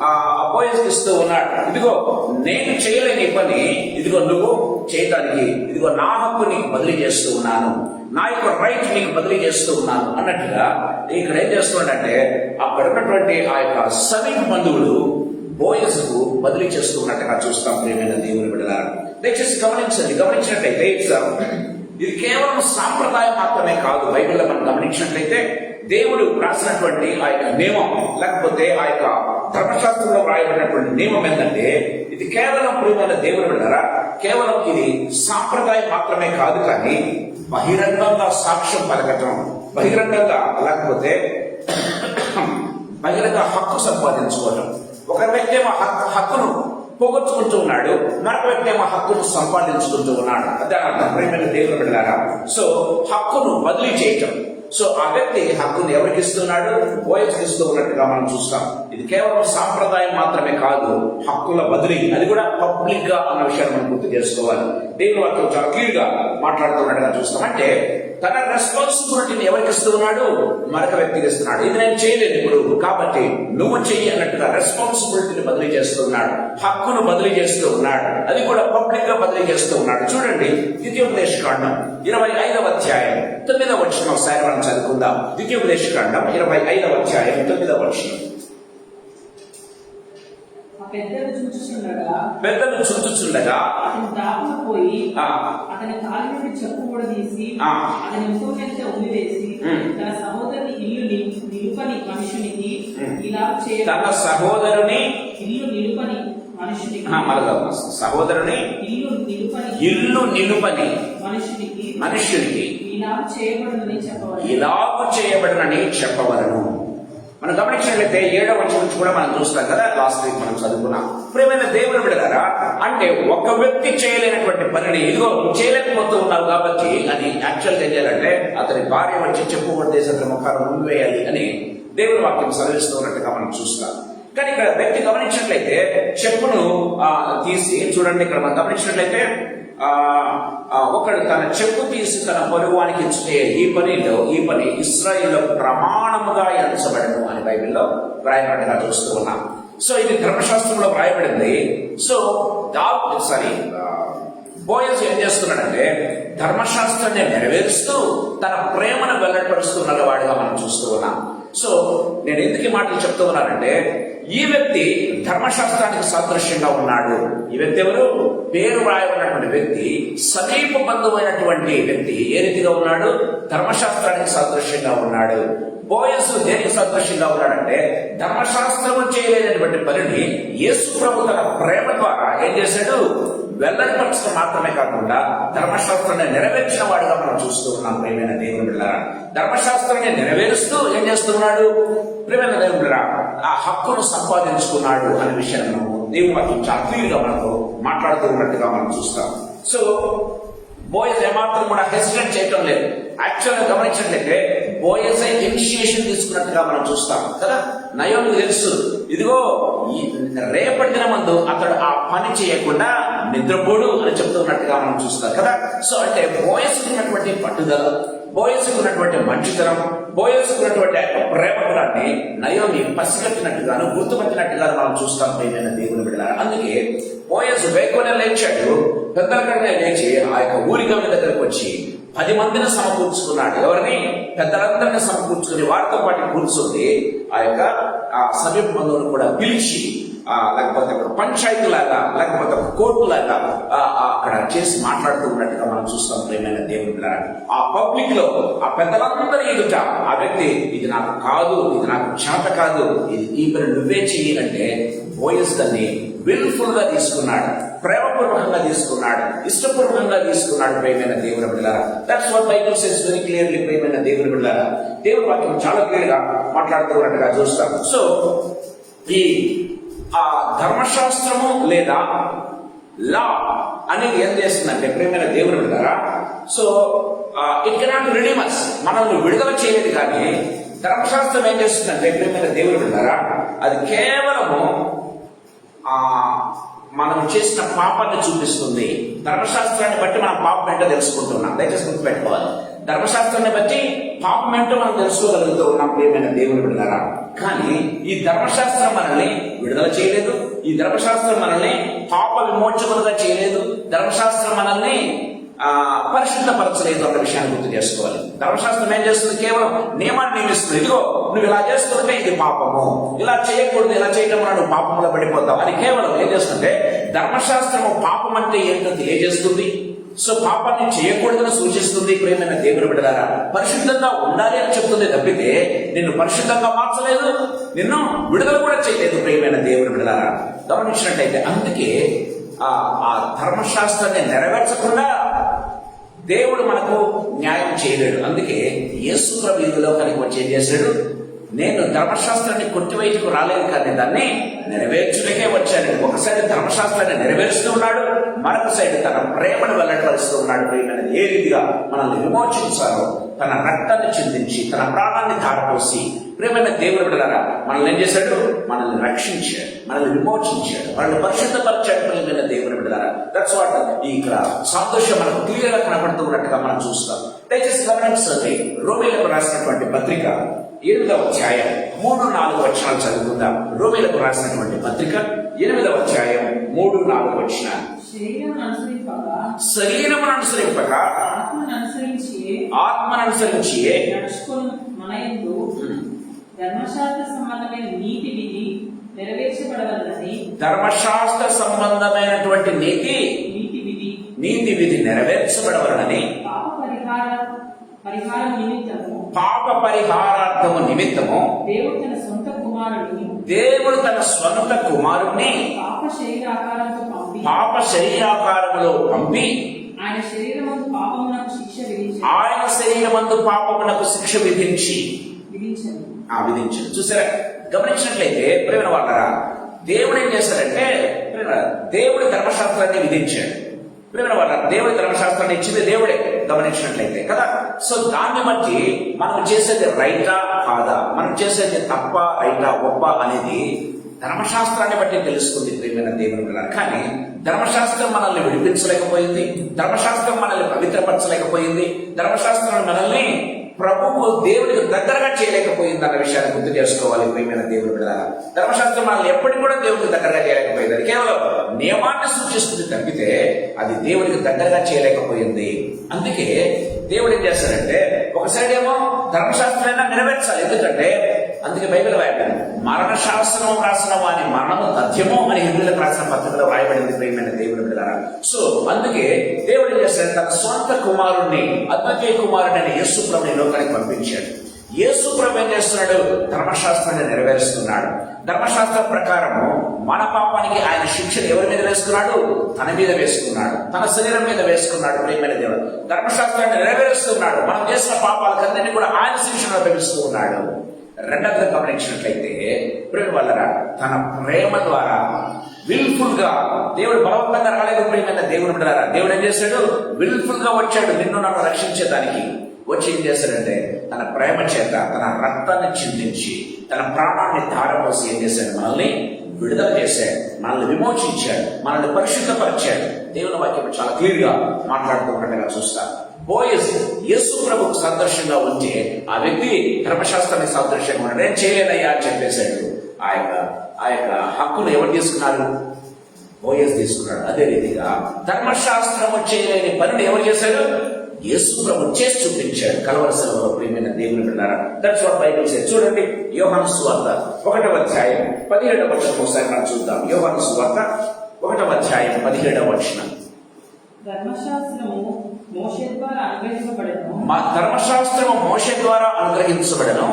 అపోయిస్తూ ఉన్నాడు. ఇదిగో నేను చేయలేని పని ఇదిగో నువ్వు చేయటానికి, ఇదిగో నా హక్కు నీకు బదిలీ చేస్తూ ఉన్నాను, నా యొక్క రైట్ నీకు బదిలీ చేస్తూ ఉన్నాను అన్నట్టుగా ఇక్కడ ఏం చేస్తున్నాడంటే అక్కడ ఉన్నటువంటి ఆ యొక్క సమీప బంధువులు బోయస్కు బదిలీ చేస్తూ ఉన్నట్టుగా చూస్తాం. ప్రియమైన దేవుని బిడ్డలారా, దయచేసి గమనించినట్లయితే ఇది కేవలం సాంప్రదాయం మాత్రమే కాదు. బైబిల్లో మనం గమనించినట్లయితే దేవుడు రాసినటువంటి ఆ యొక్క నియమం, లేకపోతే ఆ యొక్క ధర్మశాస్త్రంలో రాయబడినటువంటి నియమం ఏంటంటే ఇది కేవలం ప్రియమైన దేవుని బిడ్డలారా, కేవలం ఇది సాంప్రదాయం మాత్రమే కాదు, కానీ బహిరంగంగా సాక్ష్యం పలకటం, బహిరంగంగా లేకపోతే బహిరంగ హక్కు సంపాదించుకోవటం. ఒక వ్యక్తి ఏమో హక్కును పోగొట్టుకుంటూ ఉన్నాడు, మరొక వ్యక్తి ఏమో హక్కును సంపాదించుకుంటూ ఉన్నాడు. అదే అర్థం ప్రియమైన దేవుని బిడ్డలారా. సో హక్కును బదిలీ చేయటం. సో ఆ వ్యక్తి హక్కును ఎవరికి ఇస్తున్నాడు? బోయస్కి ఇస్తూ ఉన్నట్టుగా మనం చూస్తాం. ఇది కేవలం సాంప్రదాయం మాత్రమే కాదు, హక్కుల బదిలీ, అది కూడా పబ్లిక్ గా అన్న విషయాన్ని మనం గుర్తు చేసుకోవాలి. దేవుని వాక్యం చాలా క్లియర్ గా మాట్లాడుతున్నట్టుగా చూస్తాం. అంటే తన రెస్పాన్సిబిలిటీని ఎవరికి ఇస్తూ ఉన్నాడు? మరొక వ్యక్తికి ఇస్తున్నాడు. ఇది నేను చేయలేదు ఇప్పుడు, కాబట్టి నువ్వు చెయ్యి అన్నట్టుగా రెస్పాన్సిబిలిటీని బదిలీ చేస్తూ ఉన్నాడు, హక్కును బదిలీ చేస్తూ ఉన్నాడు, అది కూడా పబ్లిక్ గా బదిలీ చేస్తూ ఉన్నాడు. చూడండి, ద్వితీయోపదేశకాండం 25వ అధ్యాయం 9వ వచనం ఒకసారి మనం చదువుకుందాం. ద్వితీయోపదేశకాండం 25వ అధ్యాయం 9వ వచనం. పెద్దలు చూచుచుండగా అతని దాపులు పోయి ఆ, అతని కాలి నుండి చెప్పు కూడా తీసి ఆ, అతని ముఖం మీద ఉమ్మివేసి తన సహోదరుని ఇల్లు నిలుపని మనుషునికి ఇలా తన సహోదరుని ఇల్లు నిలుపని మనుషునికి సహోదరుని ఇల్లు నిలుపని మనుషునికి ఇలాగు చేయబడినని చెప్పవలను. మనం గమనించినట్లయితే 7వ వచనం నుంచి కూడా మనం చూస్తాం కదా, లాస్ట్ వీక్ మనం చదువుకున్నాం. ప్రియమైన దేవుని బిడ్డలారా, అంటే ఒక వ్యక్తి చేయలేనటువంటి పనిని ఇదిగో చేయలేకపోతూ ఉన్నావు కాబట్టి అది యాక్చువల్గా ఏం చేయాలంటే అతని భార్య వచ్చి చెప్పు కొట్టేసి అతని ముఖాలు ముందువేయాలి అని దేవుని వాక్యం చదివిస్తూ ఉన్నట్టుగా మనం చూస్తాం. కానీ ఇక్కడ వ్యక్తి గమనించినట్లయితే చెప్పును తీసి, చూడండి ఇక్కడ మనం గమనించినట్లయితే ఒకడు తన చెప్పు తీసి తన పొరుగువానికి ఇచ్చే ఈ పని ఇశ్రాయేలు ప్రమాణముగా ఎంచబడను అని బైబిల్లో వ్రాయబడినట్టుగా చూస్తూ ఉన్నాం. సో ఇది ధర్మశాస్త్రంలో వ్రాయబడింది. సో బోయస్ ఏం చేస్తున్నాడంటే ధర్మశాస్త్రాన్ని నెరవేరుస్తూ తన ప్రేమను వెల్లడిపరుస్తున్న వాడిగా మనం చూస్తూ ఉన్నాం. సో నేను ఎందుకు ఈ మాటలు చెప్తూ ఉన్నానంటే ఈ వ్యక్తి ధర్మశాస్త్రానికి సాదృశ్యంగా ఉన్నాడు. ఈ వ్యక్తి ఎవరు? పేరు రాయబడినటువంటి వ్యక్తి, సమీప బంధువైనటువంటి వ్యక్తి ఏ రీతిగా ఉన్నాడు? ధర్మశాస్త్రానికి సాదృశ్యంగా ఉన్నాడు. బోయస్ దేనికి సాదృశ్యంగా ఉన్నాడంటే ధర్మశాస్త్రము చేయలేనటువంటి పనిని యేసు ప్రభు తన ప్రేమ ద్వారా ఏం చేశాడు? వెల్లడిపరచడం మాత్రమే కాకుండా ధర్మశాస్త్రాన్ని నెరవేర్చిన వాడిగా మనం చూస్తూ ఉన్నాం. ప్రియమైన దేవుని బిడ్డలారా, ధర్మశాస్త్రాన్ని నెరవేరుస్తూ ఏం చేస్తున్నాడు? ప్రియమైన దేవుని బిడ్డలారా, ఆ హక్కును సంపాదించుకున్నాడు అనే విషయాన్ని మనం దేవుని వాక్యం చాలా క్లియర్గా మనకు మాట్లాడుతూ ఉన్నట్టుగా మనం చూస్తాం. సో బోయస్ ఏమాత్రం కూడా హెసిటేట్ చేయటం లేదు. యాక్చువల్గా గమనించినట్లయితే బోయస్ ఇనిషియేషన్ తీసుకున్నట్టుగా మనం చూస్తాం కదా. నయోమికి తెలుసు, ఇదిగో రేపటి దినమందు అతడు ఆ పని చేయకుండా నిద్రపోడు అని చెప్తున్నట్టుగా మనం చూస్తాం కదా. సో అంటే బోయస్ ఉన్నటువంటి పట్టుదల, బోయస్ ఉన్నటువంటి మంచితనం, బోయస్ ఉన్నటువంటి ప్రేమకురాన్ని నయోమి పసిగట్టినట్టుగాను గుర్తుపట్టినట్టుగాను మనం చూస్తాం. ప్రియమైన దేవుని బిడ్డలారా, అందుకే బోయస్ వేకునే లేచాడు, పెద్దలకనే లేచి ఆ యొక్క ఊరిగమ్మ దగ్గరకు వచ్చి 10 మందిని సమకూర్చుకున్నాడు. ఎవరిని? పెద్దలందరినీ సమకూర్చుకుని వారితో పాటు కూర్చుంది ఆ యొక్క సమీప బంధువులను కూడా పిలిచి లేకపోతే ఒక పంచాయతీ లాగా, లేకపోతే ఒక కోర్టు లాగా అక్కడ చేసి మాట్లాడుతూ ఉన్నట్టుగా మనం చూస్తాం ప్రియమైన దేవుని బిడ్డలారా. ఆ పబ్లిక్ లో ఆ పెద్దలందరి ఎదుట ఆ వ్యక్తి ఇది నాకు కాదు, ఇది నాకు చేత కాదు, ఇది ఈ పని నువ్వే చెయ్యాలంటే బోయస్ దాన్ని విల్ఫుల్ గా తీసుకున్నాడు, ప్రేమపూర్వకంగా తీసుకున్నాడు, ఇష్టపూర్వకంగా తీసుకున్నాడు ప్రియమైన దేవుని బిడ్డలారా. That's what Bible says very clearly ప్రియమైన దేవుని బిడ్డలారా. దేవుని వాక్యం చాలా క్లియర్ గా మాట్లాడుతున్నట్టుగా చూస్తాం. సో ఈ ధర్మశాస్త్రము లేదా లా అనేది ఏం చేస్తుందంటే ప్రియమైన దేవుని బిడ్డలారా, so it cannot redeem us, మనల్ని విడుదల చేయలేదు. కానీ ధర్మశాస్త్రం ఏం చేస్తుందంటే ప్రియమైన దేవుని బిడ్డలారా, అది కేవలము మనం చేసిన పాపాన్ని చూపిస్తుంది. ధర్మశాస్త్రాన్ని బట్టి మనం పాపం ఏంటో తెలుసుకుంటున్నాం. దయచేసి గుర్తుపెట్టుకోవాలి, ధర్మశాస్త్రాన్ని బట్టి పాపం ఏంటో మనం తెలుసుకోగలుగుతూ ఉన్నాం ప్రియమైన దేవుని బిడ్డలారా. కానీ ఈ ధర్మశాస్త్రం మనల్ని విడుదల చేయలేదు, ఈ ధర్మశాస్త్రం మనల్ని పాప విమోచకులుగా చేయలేదు, ధర్మశాస్త్రం మనల్ని పరిశుద్ధపరచలేదు అన్న విషయాన్ని గుర్తు చేసుకోవాలి. ధర్మశాస్త్రం ఏం చేస్తుంది? కేవలం నియమాన్ని నియమిస్తుంది. ఇదిగో నువ్వు ఇలా చేస్తుంటే ఇది పాపము, ఇలా చేయకూడదు, ఇలా చేయడం వల్ల నువ్వు పాపంలో పడిపోతావు అని కేవలం ఏం చేస్తుంటే ధర్మశాస్త్రము పాపం అంటే ఏంటో తెలియజేస్తుంది. సో పాపాన్ని చేయకూడదని సూచిస్తుంది ప్రియమైన దేవుని బిడ్డలారా. పరిశుద్ధంగా ఉండాలి అని చెప్తుంది తప్పితే నిన్ను పరిశుద్ధంగా మార్చలేదు, నిన్ను విడుదల కూడా చేయలేదు ప్రియమైన దేవుని బిడ్డలారా. గమనించినట్టయితే అందుకే ఆ ధర్మశాస్త్రాన్ని నెరవేర్చకుండా దేవుడు మనకు న్యాయం చేయలేడు. అందుకే యేసు ప్రభు ఈ లోకానికి వచ్చి ఏం చేశాడు? నేను ధర్మశాస్త్రాన్ని కొట్టివేయటకు రాలేదు, కానీ దాన్ని నెరవేర్చుటకే వచ్చాను. ఒకసారి ధర్మశాస్త్రాన్ని నెరవేరుస్తూ ఉన్నాడు, మరొక సైడ్ తన ప్రేమను వెల్లడిపరుస్తూ ఉన్నాడు. ప్రేమని ఏ రీతిగా మనల్ని విమోచించాలో తన రక్తాన్ని చిందించి తన ప్రాణాన్ని ధారపోసి ప్రేమైన దేవుని బిడ్డలారా మనల్ని ఏం చేశాడు? మనల్ని రక్షించాడు, మనల్ని విమోచించాడు, మనల్ని పరిశుద్ధపరిచాడు ప్రేమైన దేవుని బిడ్డలారా. దట్స్ వాట్ ఈ సాదృశ్యం మనకు క్లియర్ గా కనబడుతున్నట్టుగా మనం చూస్తాం. దయచేసి గమనించండి, రోమీలకు రాసినటువంటి పత్రిక 8వ అధ్యాయం 3-4 వచనాలు చదువుకుందాం. రోమీలకు రాసినటువంటి పత్రిక 8వ అధ్యాయం 3-4 వచనాలు. శరీరమును అనుసరింపక ఆత్మను అనుసరించి మనయందు ధర్మశాస్త్ర సంబంధమైన నీతి విధి నెరవేర్చబడవలనని, ధర్మశాస్త్ర సంబంధమైనటువంటి నీతి విధి నెరవేర్చబడవలనని పాప పరిహారార్థము నిమిత్తము దేవుడు తన స్వంత కుమారుడిని పాప శరీరాకారములో పంపి ఆయన శరీరమందు పాపమునకు శిక్ష విధించాడు. చూసారా? గమనించినట్లయితే ప్రియమైన వాళ్ళరా, దేవుడు ఏం చేశాడంటే దేవుడి ధర్మశాస్త్రాన్ని విధించాడు. ప్రియమైన వాళ్ళ దేవుడి ధర్మశాస్త్రాన్ని ఇచ్చింది దేవుడే. గమనించినట్లయితే కదా, సో దాన్ని బట్టి మనం చేసేది రైటా కాదా, మనం చేసేది తప్ప రైటా ఒప్ప అనేది ధర్మశాస్త్రాన్ని బట్టి తెలుస్తుంది ప్రియమైన దేవుని బిడ్డలారా. కానీ ధర్మశాస్త్రం మనల్ని విడిపించలేకపోయింది, ధర్మశాస్త్రం మనల్ని పవిత్రపరచలేకపోయింది, ధర్మశాస్త్రం మనల్ని ప్రభువు దేవుడికి దగ్గరగా చేయలేకపోయింది అన్న విషయాన్ని గుర్తు చేసుకోవాలి ప్రియమైన దేవుని బిడ్డలారా. ధర్మశాస్త్రం మనల్ని ఎప్పటికీ కూడా దేవుడికి దగ్గరగా చేయలేకపోయింది. అది కేవలం నియమాన్ని సూచిస్తుంది తప్పితే అది దేవుడికి దగ్గరగా చేయలేకపోయింది. అందుకే దేవుడు ఏం చేస్తాడంటే ఒక సైడ్ ఏమో ధర్మశాస్త్రాన్ని నెరవేర్చాలి, ఎందుకంటే అందుకే బైబిల్ రాయబడింది, మరణ శాస్త్రం రాసిన వాని మరణము తథ్యము అని హిందువులకు రాసిన పత్రికలో రాయబడింది ప్రియమైన దేవుని బిడ్డలారా. సో అందుకే దేవుడు ఏం చేస్తాడు? తన స్వంత కుమారుణ్ణి, అద్వితీయ కుమారుడిని యేసు ప్రభుని లోకానికి పంపించాడు. యేసు ప్రభు ఏం చేస్తున్నాడు? ధర్మశాస్త్రాన్ని నెరవేరుస్తున్నాడు. ధర్మశాస్త్రం ప్రకారము మన పాపానికి ఆయన శిక్షను ఎవరి మీద వేసుకున్నాడు? తన మీద వేసుకున్నాడు, తన శరీరం మీద వేసుకున్నాడు ప్రియమైన దేవుడు. ధర్మశాస్త్రాన్ని నెరవేరుస్తున్నాడు, మనం చేసిన పాపాలకన్నింటినీ కూడా ఆయన శిక్షను అనుభవిస్తూ ఉన్నాడు. రెండవది గమనించినట్లయితే ప్రేమ వల్లరా తన ప్రేమ ద్వారా విల్ఫుల్ గా దేవుడు బలవంతంగా రాలేదు ప్రియమైన దేవుని బిడ్డలారా. దేవుడు ఏం చేశాడు? విల్ఫుల్ గా వచ్చాడు నిన్ను నన్ను రక్షించేదానికి. వచ్చి ఏం చేశాడంటే తన ప్రేమ చేత తన రక్తాన్ని చిందించి తన ప్రాణాన్ని ధారపోసి ఏం చేశాడు? మనల్ని విడుదల చేశాడు, మనల్ని విమోచించాడు, మనల్ని పరిశుద్ధపరిచాడు. దేవుని వాక్యం చాలా క్లియర్ గా మాట్లాడుతున్నట్టుగా చూస్తాను. బోయస్ యేసు ప్రభుకు సాదృశ్యంగా ఉంటే ఆ వ్యక్తి ధర్మశాస్త్రానికి సాదృశ్యంగా ఉన్నాడు. నేను చేయలేదయ్యా అని చెప్పేశాడు. ఆ యొక్క హక్కును ఎవరు తీసుకున్నారు? బోయస్ తీసుకున్నాడు. అదే రీతిగా ధర్మశాస్త్రము చేయలేని పనిని ఎవరు చేశాడు? యేసు ప్రభు చేసి చూపించాడు కలవరి శిలువలో. ప్రియమైన దేవుని బిడ్డలారా, దట్స్ వాట్ బైబిల్ సేస్. చూడండి, యోహాను సువార్త 1వ అధ్యాయం 17వ వచనం ఒకసారి మనం చూద్దాం. యోహాను సువార్త 1వ అధ్యాయం 17వ వచనం. ధర్మశాస్త్రము మోషే ద్వారా అనుగ్రహించబడెను. మా ధర్మశాస్త్రము మోషే ద్వారా అనుగ్రహించబడెను.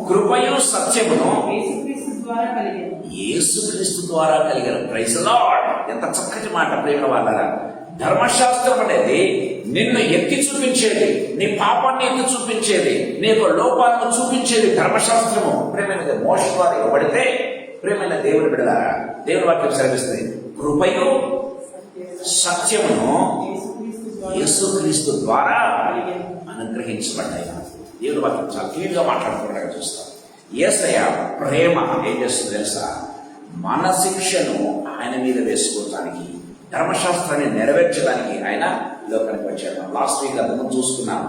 కృపయు సత్యమును యేసుక్రీస్తు ద్వారా కలిగెను. యేసుక్రీస్తు ద్వారా కలిగెను. Praise the Lord. ఎంత చక్కటి మాట ప్రియమైన వాళ్ళారా. ధర్మశాస్త్రం అనేది నిన్ను ఎత్తి చూపించేది, నీ పాపాన్ని ఎత్తి చూపించేది, నీ యొక్క లోపాలను చూపించేది ధర్మశాస్త్రము. ప్రేమైన మోషే ద్వారా ఇవ్వబడితే, ప్రేమైన దేవుని బిడ్డలారా, దేవుని వాక్యం సెలవిస్తుంది, కృపయు సత్యమును యేసుక్రీస్తు ద్వారా అనుగ్రహించబడ్డాయి. దేవుని వాక్యం చాలా క్లియర్ గా మాట్లాడుకుంటాగా చూస్తాం. యేసయ్య ప్రేమ ఏం చేస్తుంది తెలుసా? మన శిక్షను ఆయన మీద వేసుకోవడానికి, ధర్మశాస్త్రాన్ని నెరవేర్చడానికి ఆయన లోకానికి వచ్చాడు. లాస్ట్ వీక్ అంతకు చూసుకున్నాం.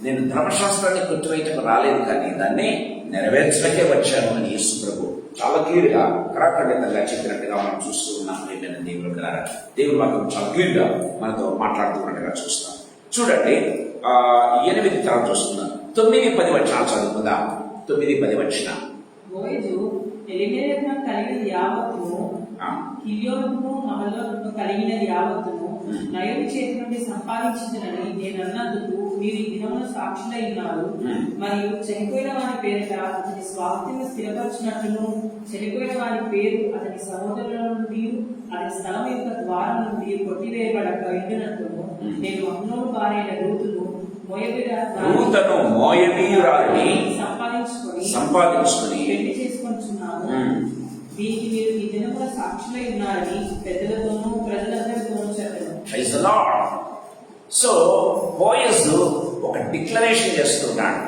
నేను ధర్మశాస్త్రాన్ని కొట్టివేయటం రాలేదు, కానీ దాన్ని నెరవేర్చడానికే వచ్చాను అని యేసు ప్రభు చాలా క్లియర్ గా కరాఖండితంగా చెప్పినట్టుగా మనం చూస్తూ ఉన్నాం. ఏమైనా దేవుడు కదా, దేవుడి వాక్యం చాలా క్లియర్ గా మనతో మాట్లాడుతున్నట్టుగా చూస్తాం. చూడండి, 8 తరం చూస్తున్నాం. 9-10 వచనాలు చదువుకుందాం. 9-10 వచనాలు. బోయజు ఎలిమెలెకునకు కలిగిన యావత్తును, కిల్యోనును మహలోనును కలిగిన యావత్తును నయోమి చేతి నుండి సంపాదించిందని నేను అన్నందుకు మీరు ఈ దినమున సాక్షులై ఉన్నారు. మరియు చనిపోయిన వారి పేరిట అతని స్వాస్థ్యము స్థిరపరచినట్లును, చనిపోయిన వారి పేరు అతని సహోదరుల నుండి అతని స్థలం యొక్క ద్వారం నుండి కొట్టివేయబడక ఉండినట్లును నేను అమ్నోను భార్య రూతును మోయబీయురాలిని సంపాదించుకొని పెళ్లి చేసుకొనిచున్నాను. దీనికి మీరు ఈ దినమున సాక్షులై ఉన్నారని పెద్దలతోనూ ప్రజలందరితోనూ చెప్పాను. Praise the Lord. So Boaz ఒక డిక్లరేషన్ చేస్తున్నాడు.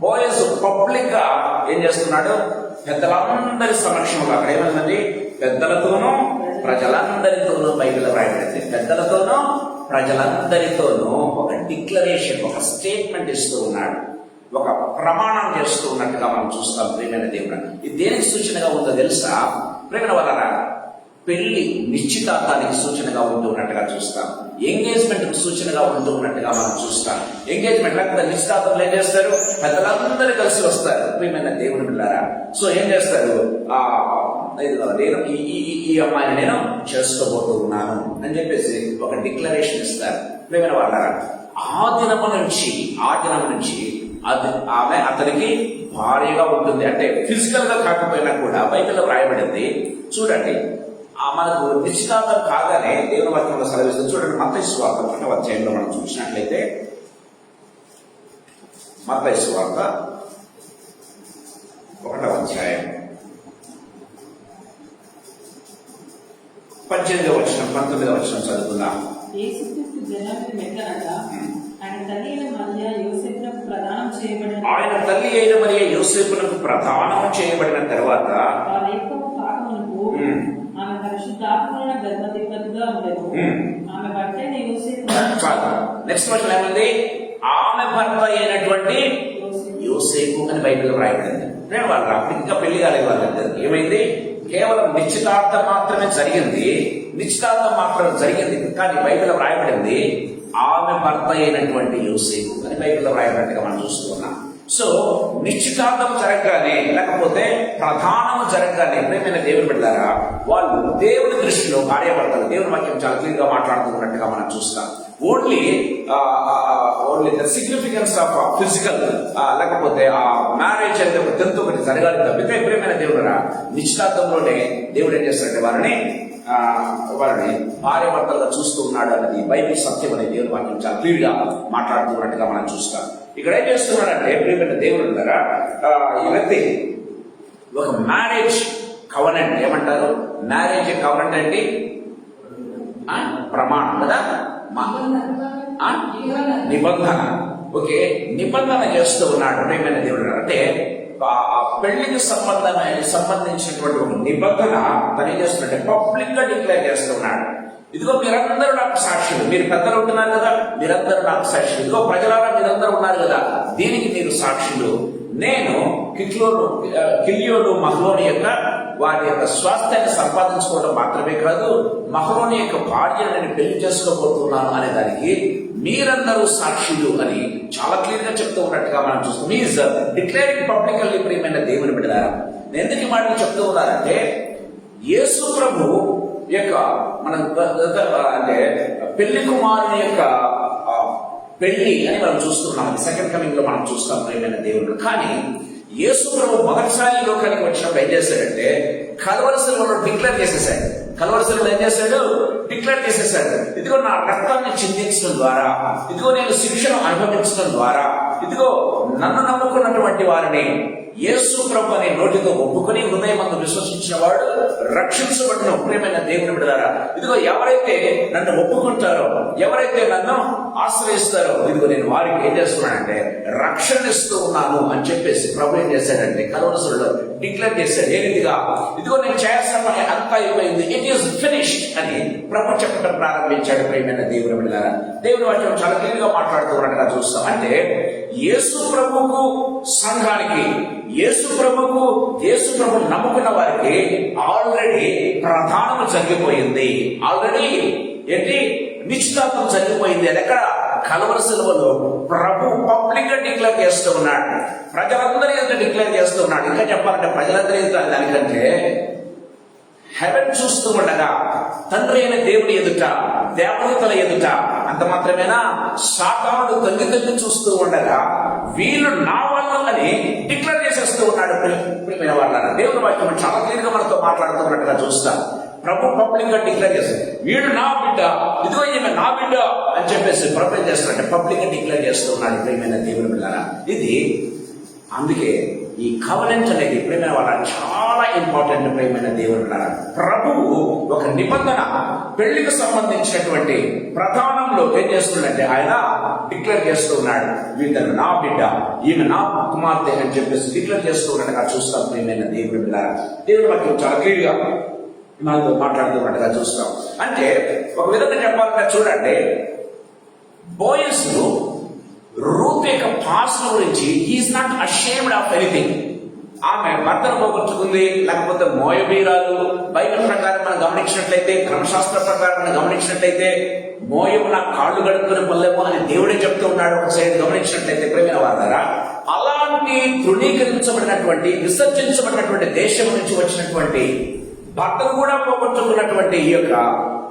బోయజ్ పబ్లిక్ గా ఏం చేస్తున్నాడు? పెద్దలందరి సమక్షంలో, అక్కడ ఏమైందండి? పెద్దలతోనూ ప్రజలందరితోనూ బైబిల్ రాయబడింది. పెద్దలతోనూ ప్రజలందరితోనూ ఒక డిక్లరేషన్, ఒక స్టేట్మెంట్ ఇస్తూ ఉన్నాడు, ఒక ప్రమాణం చేస్తూ ఉన్నట్టుగా మనం చూస్తాం. ప్రియమైన దేవుడు, ఇది దేనికి సూచనగా ఉందో తెలుసా? ప్రియమైన వాళ్ళరా, పెళ్లి నిశ్చితార్థానికి సూచనగా ఉంటూ ఉన్నట్టుగా చూస్తాం. ఎంగేజ్మెంట్ కు సూచనగా ఉంటూ ఉన్నట్టుగా మనం చూస్తాం. ఎంగేజ్మెంట్ లేకపోతే నిశ్చితార్థంలో ఏం చేస్తారు? పెద్దలందరూ కలిసి వస్తారు. ప్రియమైన దేవుని బిడ్డలారా, సో ఏం చేస్తారు? నేను ఈ అమ్మాయిని నేను చేసుకోబోతూ ఉన్నాను అని చెప్పేసి ఒక డిక్లరేషన్ ఇస్తారు. ప్రియమైన వాళ్ళారా, ఆ దినం నుంచి ఆమె అతనికి భార్యగా ఉంటుంది. అంటే ఫిజికల్ గా కాకపోయినా కూడా బైబిల్లో రాయబడింది. చూడండి, మనకు నిశ్చితార్థం కాగానే దేవుని వాక్యంలో సెలవిస్తుంది. చూడండి, మత్తయి సువార్త 1వ అధ్యాయంలో మనం చూసినట్లయితే, మత్తయి సువార్త 1వ అధ్యాయం 18వ వచనం 19వ వచనం చదువుకుందాం. యేసుక్రీస్తు జనానికి మెట్లనగా ఆయన తల్లి అయిన మరియ యోసేపునకు ప్రదానం చేయబడిన చేయబడిన తర్వాత వారి యొక్క పాపమునకు ఆమె పరిశుద్ధాత్మ వలన గర్భవతిగా ఉండెను. ఆమె భర్త అయిన యోసేపు. నెక్స్ట్ వర్షన్ ఏమంది? ఆమె భర్త అయినటువంటి యోసేపు అని బైబిల్ రాయబడింది. నేను వాళ్ళు అప్పుడు ఇంకా పెళ్లి కాలేదు వాళ్ళందరూ. ఏమైంది? కేవలం నిశ్చితార్థం మాత్రమే జరిగింది, కానీ బైబిల్లో రాయబడింది ఆమె భర్త అయినటువంటి యోసేపు అని బైబిల్లో రాయబడినట్టుగా మనం చూస్తూ ఉన్నాం. సో నిశ్చితార్థం జరగగానే, లేకపోతే ప్రధానం జరగగానే, ప్రేమైన దేవుని బిడ్డలారా, వాళ్ళు దేవుని దృష్టిలో భార్యాభర్తలు, దేవుని వాక్యం చాలా క్లియర్ గా మాట్లాడుతున్నట్టుగా మనం చూస్తాం. Only the significance of physical, లేకపోతే ఆ మ్యారేజ్ అనేది ఒక జంతు ఒకటి జరగాలి తప్పితే, ప్రేమైన దేవుడురా, నిశ్చితార్థంలోనే దేవుడు ఏం చేస్తాడంటే వారిని భార్యాభర్తలుగా చూస్తూ ఉన్నాడు అనేది బైబిల్ సత్యం అనేది దేవుని వాక్యం చాలా క్లియర్ గా మాట్లాడుతున్నట్టుగా మనం చూస్తాం. ఇక్కడ ఏం చేస్తున్నాడంటే, ప్రియమైన దేవుడు ద్వారా ఈ వ్యక్తి ఒక మ్యారేజ్ కవనెంట్, ఏమంటారు? మ్యారేజ్ కవనెంట్ అంటే ప్రమాణం కదా, నిబంధన. ఓకే, నిబంధన చేస్తూ ఉన్నాడు ప్రియమైన దేవుడు. అంటే పెళ్లికి సంబంధించినటువంటి ఒక నిబంధన తను ఏం చేస్తున్నాడంటే పబ్లిక్ గా డిక్లేర్ చేస్తున్నాడు. ఇదిగో మీరందరూ నాకు సాక్షులు, మీరు పెద్దలు ఉంటున్నారు కదా, మీరందరూ నాకు సాక్షులు. ఇదిగో ప్రజలారా మీరందరూ ఉన్నారు కదా, దీనికి మీరు సాక్షులు. నేను కిల్యోను మహలోని యొక్క వారి యొక్క స్వాస్థ్యాన్ని సంపాదించుకోవడం మాత్రమే కాదు, మహలోని యొక్క భార్యను నేను పెళ్లి చేసుకోబోతున్నాను అనే దానికి మీరందరూ సాక్షులు అని చాలా క్లియర్ గా చెప్తూ ఉన్నట్టుగా మనం చూస్తాం. ఈజ్ డిక్లేరింగ్ పబ్లికల్లీ ప్రియమైన దేవుని బిడ్డలారా. ఎందుకు ఈ మాటలు చెప్తూ ఉన్నారంటే యేసు ప్రభు యొక్క మన అంటే పెళ్లి కుమారుని యొక్క పెళ్లి అని మనం చూస్తున్నాం. సెకండ్ కమింగ్ లో మనం చూస్తాం ప్రియమైన దేవుడు. కానీ యేసు ప్రభు మొదటిసారి లోకానికి వచ్చినప్పుడు ఏం చేశాడంటే కల్వరి శిలువలో డిక్లేర్ చేసేసాడు. కల్వరి శిలువలో ఏం చేశాడు? డిక్లేర్ చేసేసాడు. ఇదిగో నా రక్తాన్ని చిందించడం ద్వారా, ఇదిగో నేను శిక్షను అనుభవించడం ద్వారా, ఇదిగో నన్ను నమ్ముకున్నటువంటి వారిని యేసు ప్రభు అనే నోటితో ఒప్పుకొని హృదయమందు విశ్వసించిన వాడు రక్షించబడిన ప్రియమైన దేవుని బిడ్డలారా. ఇదిగో ఎవరైతే నన్ను ఒప్పుకుంటారో, ఎవరైతే నన్ను ఆశ్రయిస్తారో, ఇదిగో నేను వారికి ఏం చేస్తున్నానంటే రక్షణ ఇస్తూ ఉన్నాను అని చెప్పేసి ప్రభు ఏం చేశాడంటే కల్వరిలో డిక్లేర్ చేశాడు. ఏ రీతిగా? ఇదిగో నేను చేయాల్సిన పని అంతా అయిపోయింది, ఇట్ ఈస్ ఫినిష్డ్ అని ప్రభు చెప్పడం ప్రారంభించాడు ప్రియమైన దేవుని బిడ్డలారా. దేవుని వాక్యం చాలా క్లియర్ గా మాట్లాడుతూ ఉన్నట్టుగా చూస్తాం. అంటే యేసు ప్రభుకు సంఘానికి, యేసు ప్రభు నమ్ముకున్న వారికి ఆల్రెడీ ప్రధానం జరిగిపోయింది. ఆల్రెడీ ఏంటి? నిశ్చితార్థం జరిగిపోయింది. అది ఎక్కడ? కల్వరి శిలువలో ప్రభు పబ్లిక్ గా డిక్లేర్ చేస్తూ ఉన్నాడు. ప్రజలందరి ఎదుట డిక్లేర్ చేస్తూ ఉన్నాడు. ఇంకా చెప్పాలంటే ప్రజలందరి ఎదుట దానికంటే హెవెన్ చూస్తూ ఉండగా, తండ్రి అయిన దేవుని ఎదుట, దేవదూతల ఎదుట, అంత మాత్రమేనా సాతానుడు తల్లి చూస్తూ ఉండగా వీళ్ళు నా వాళ్ళు అని డిక్లేర్ చేసేస్తూ ఉన్నాడు ప్రియమైన వాళ్ళ. దేవుని వాక్యం చాలా క్లియర్ గా మనతో మాట్లాడుతున్నట్టుగా చూస్తాం. ప్రభు పబ్లిక్ గా డిక్లేర్ చేస్తాడు, వీడు నా బిడ్డ, ఇదిగో ఈమె నా బిడ్డ అని చెప్పేసి ప్రభు ఏం చేస్తాడంటే పబ్లిక్ గా డిక్లేర్ చేస్తూ ఉన్నాడు ప్రియమైన దేవుని బిడ్డలారా. ఇది అందుకే ఈ కవనెంట్ అనేది ప్రియమైన వాళ్ళ చాలా ఇంపార్టెంట్ ప్రియమైన దేవుని బిడ్డలారా. ప్రభువు ఒక నిబంధన పెళ్లికి సంబంధించినటువంటి ప్రధానంలో ఏం చేస్తున్నాడంటే ఆయన డిక్లేర్ చేస్తూ ఉన్నాడు, వీళ్ళను నా బిడ్డ, ఈమె నా కుమార్తె అని చెప్పేసి డిక్లేర్ చేస్తూ ఉన్నట్టుగా చూస్తాం ప్రియమైన దేవుని బిడ్డలారా. దేవుని వాక్యం చాలా క్లియర్ గా మనతో మాట్లాడుతున్నట్టుగా చూస్తాం. అంటే ఒక విధంగా చెప్పాలంటే చూడండి, బోయస్ రూత్ యొక్క పాస్ట్ గురించి he's not ashamed of anything. ఆమె భర్తను పోగొట్టుకుంది, లేకపోతే మోయబీరాలు. బైబిల్ ప్రకారం మనం గమనించినట్లయితే, క్రమశాస్త్ర ప్రకారం మనం గమనించినట్లయితే మోయబు నా కాళ్ళు గడుపుకునే పల్లెము అని దేవుడే చెప్తూ ఉన్నాడు. ఒక సైడ్ గమనించినట్లయితే ప్రేమైన వారా, అలాంటి తృణీకరించబడినటువంటి, విసర్జించబడినటువంటి దేశం నుంచి వచ్చినటువంటి భర్తను కూడా పోగొట్టుకున్నటువంటి ఈ యొక్క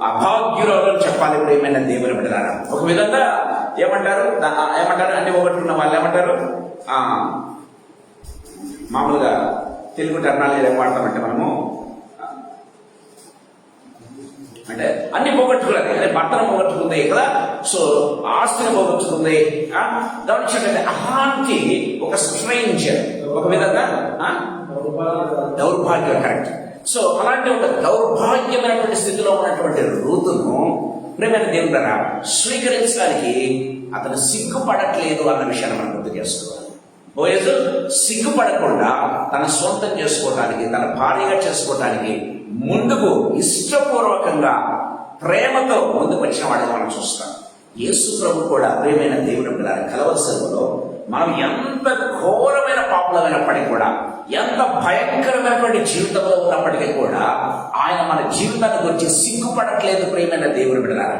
అభాగ్యురాలు చెప్పాలి ప్రియమైన దేవుని బిడ్డలారా. ఒక విధంగా ఏమంటారు అన్ని పోగొట్టుకున్న వాళ్ళు ఏమంటారు? మామూలుగా తెలుగు టర్నాలజీ ఏం వాడతామంటే మనము అంటే అన్ని పోగొట్టుకున్నది, అంటే భర్తను పోగొట్టుకుంది కదా, సో ఆస్తిని పోగొట్టుకుంది. గమనించండి, అలాంటి ఒక స్ట్రేంజర్, ఒక విధంగా దౌర్భాగ్యం, కరెక్ట్. సో అలాంటి ఒక దౌర్భాగ్యమైనటువంటి స్థితిలో ఉన్నటువంటి రూతును ప్రేమైన దేవుని ద్వారా స్వీకరించడానికి అతను సిగ్గుపడట్లేదు అన్న విషయాన్ని మనం గుర్తు చేసుకోవాలి. బోయజు సిగ్గుపడకుండా తన సొంతం చేసుకోవడానికి, తన భార్యగా చేసుకోవడానికి ముందుకు ఇష్టపూర్వకంగా ప్రేమతో ముందుకు వచ్చిన వాడిని మనం చూస్తాం. యేసు ప్రభు కూడా ప్రేమైన దేవుని బిడ్డలారా, కల్వరి శిలువలో మనం ఎంత ఘోరమైన పాపులమైనప్పటికీ కూడా, ఎంత భయంకరమైనటువంటి జీవితంలో ఉన్నప్పటికీ కూడా ఆయన మన జీవితాన్ని గురించి సిగ్గుపడట్లేదు ప్రియమైన దేవుని బిడ్డలారా.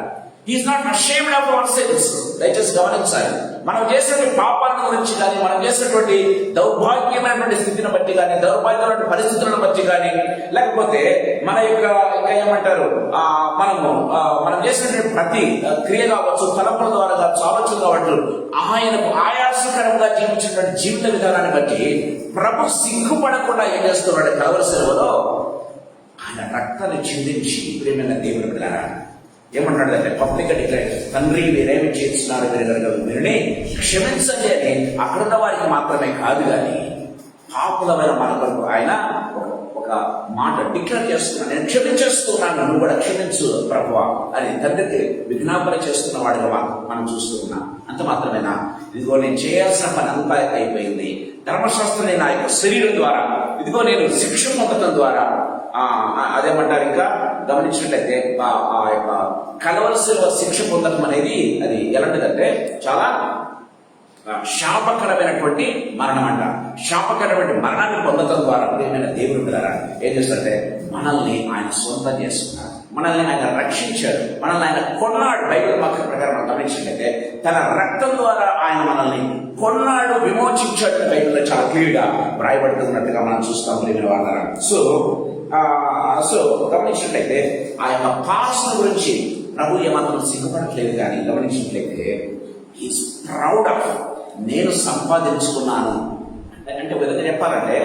He's not ashamed of our sins. దయచేసి గమనించాలి. మనం చేసినటువంటి పాపాలను గురించి కానీ, మనం చేసినటువంటి దౌర్భాగ్యమైనటువంటి స్థితిని బట్టి కానీ, దౌర్భాగ్యమైన పరిస్థితులను బట్టి కానీ, లేకపోతే మన యొక్క ఇంకా ఏమంటారు మనం చేసినటువంటి ప్రతి క్రియ కావచ్చు, తలంపుల ద్వారా కావచ్చు, ఆలోచన కావచ్చు, ఆయనకు ఆయాసకరంగా జీవించినటువంటి జీవిత విధానాన్ని బట్టి ప్రభు సిగ్గుపడకుండా ఏం చేస్తున్నాడు? కల్వరి శిలువలో ఆయన రక్తాన్ని చిందించి ప్రియమైన దేవుని బిడ్డలారా ఏమంటాడు అంటే పబ్లిక్ డిక్లేర్, తండ్రి మీరేమి చేస్తున్నారు, వీరిని క్షమించండి అని అక్కడున్న వారికి మాత్రమే కాదు కానీ పాపులమైన మన కొరకు ఆయన ఒక మాట డిక్లేర్ చేస్తున్నాను, నేను క్షమించేస్తున్నాను, నువ్వు కూడా క్షమించు ప్రభువా అని తండ్రికి విజ్ఞాపన చేస్తున్న వాడిగా మనం చూస్తూ ఉన్నాం. అంత మాత్రమేనా? ఇదిగో నేను చేయాల్సిన పని అంతా అయిపోయింది. ధర్మశాస్త్రం నా యొక్క శరీరం ద్వారా, ఇదిగో నేను శిక్ష పొందడం ద్వారా, అదేమంటారు ఇంకా గమనించినట్లయితే ఆ యొక్క కల్వరి శిలువ శిక్ష పొందడం అనేది అది ఎలాంటిదంటే చాలా శాపకరమైనటువంటి మరణం అంట. శాపకరమైన మరణాన్ని పొందడం ద్వారా ప్రియమైన దేవుని ద్వారా ఏం చేస్తారంటే మనల్ని ఆయన సొంతం చేసుకున్నారు, మనల్ని ఆయన రక్షించాడు, మనల్ని ఆయన కొన్నాడు. బైబిల్ వాక్యం ప్రకారం మనం గమనించినట్లయితే తన రక్తం ద్వారా ఆయన మనల్ని కొన్నాడు, విమోచించాడు. బైబిల్లో చాలా క్లియర్ గా వ్రాయబడుతున్నట్టుగా మనం చూస్తాం ప్రియమైన వాళ్ళారా. సో గమనించినట్లయితే ఆ యొక్క పాస్ట్ గురించి ప్రభు ఏమాత్రం సిగ్గుపడట్లేదు. కానీ గమనించినట్లయితే ఈజ్ ప్రౌడ్ ఆఫ్ నేను సంపాదించుకున్నాను అంటే ఒక విధంగా చెప్పాలంటే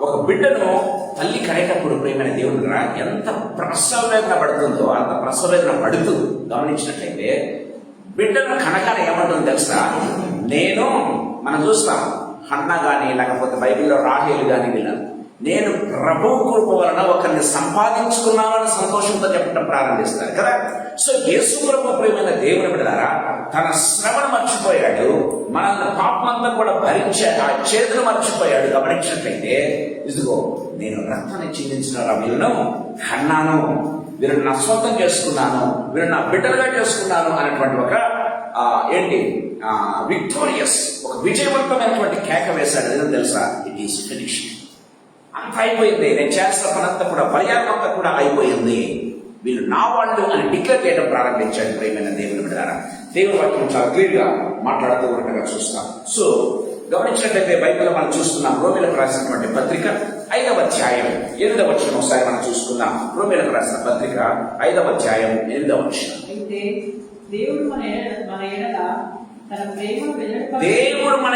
ఒక బిడ్డను తల్లి కనేటప్పుడు ప్రియమైన దేవుడు ఎంత ప్రసవేదన పడుతుందో అంత ప్రసవేదన పడుతూ గమనించినట్లయితే బిడ్డను కనగానే ఏమంటుందో తెలుసా, మనం చూస్తాం హన్నా కానీ లేకపోతే బైబిల్లో రాహేలు కానీ వీళ్ళని నేను ప్రభు కృప వలన ఒకరిని సంపాదించుకున్నానని సంతోషంతో చెప్పడం ప్రారంభిస్తారు కదా. సో యేసు ప్రభు ప్రియమైన దేవుని బిడ్డలారా తన శ్రమను మర్చిపోయాడు, మనల్ని పాపమంతా కూడా భరించే ఆ చేతులు మర్చిపోయాడు. గమనించినట్లయితే ఇదిగో నేను రక్తాన్ని చిందించిన వీళ్ళను కన్నాను, వీళ్ళని నా స్వంతం చేసుకున్నాను, వీళ్ళని నా బిడ్డలుగా చేసుకున్నాను అనేటువంటి ఒక విక్టోరియస్ ఒక విజయవంతమైనటువంటి కేక వేశాడు. ఏదో తెలుసా, ఇట్ ఈస్ ఫినిష్డ్. అంత అయిపోయింది, నేను చేసిన పనంతా కూడా బలియాగం అంతా కూడా అయిపోయింది, వీళ్ళు నా వాళ్ళు అని డిక్లేర్ చేయడం ప్రారంభించాడు. ప్రియమైన దేవుని బిడ్డలారా దేవుని వాక్యం చాలా క్లియర్ గా మాట్లాడుతూ ఉన్నట్టుగా చూస్తాం. సో గమనించినట్లయితే బైబిల్లో మనం చూస్తున్నాం రోమీలకు రాసినటువంటి పత్రిక 5వ అధ్యాయం 8వ వచనం ఒకసారి మనం చూసుకుందాం. రోమీలకు రాసిన పత్రిక 5వ అధ్యాయం 8వ వచనం. దేవుడు మన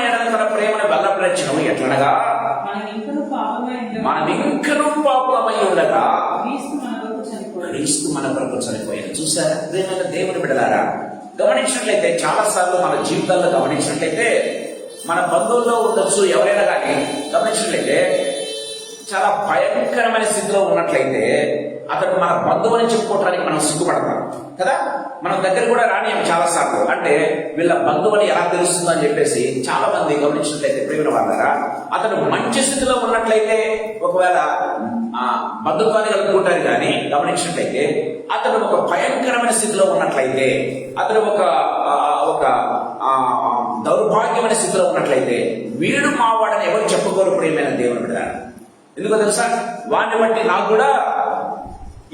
ఎడల తన ప్రేమను బలపరచను ఎట్లనగా మనం ఇంకనూ పాపమై ఉండగా క్రీస్తు మన కొరకు చనిపోయాడు. చూసారా ప్రియమైన దేవుని బిడ్డలారా, గమనించినట్లయితే చాలా సార్లు మన జీవితాల్లో గమనించినట్లయితే మన బంధువుల్లో ఉండొచ్చు ఎవరైనా కానీ గమనించినట్లయితే చాలా భయంకరమైన స్థితిలో ఉన్నట్లయితే అతను మన బంధువు అని చెప్పుకోవడానికి మనం సిగ్గుపడతాం కదా. మనం దగ్గర కూడా రానియం చాలా సార్లు, అంటే వీళ్ళ బంధువు అని ఎలా తెలుస్తుందో అని చెప్పేసి చాలా మంది గమనించినట్లయితే ప్రేమ వాళ్ళరా అతను మంచి స్థితిలో ఉన్నట్లయితే ఒకవేళ బంధుత్వాన్ని కలుపుకుంటారు. కానీ గమనించినట్లయితే అతను ఒక భయంకరమైన స్థితిలో ఉన్నట్లయితే, అతను ఒక దౌర్భాగ్యమైన స్థితిలో ఉన్నట్లయితే వీడు మావాడని ఎవరు చెప్పుకోరు ప్రియమైన దేవుని బిడ్డ. ఎందుకో తెలుసా, వాడిని బట్టి నాకు కూడా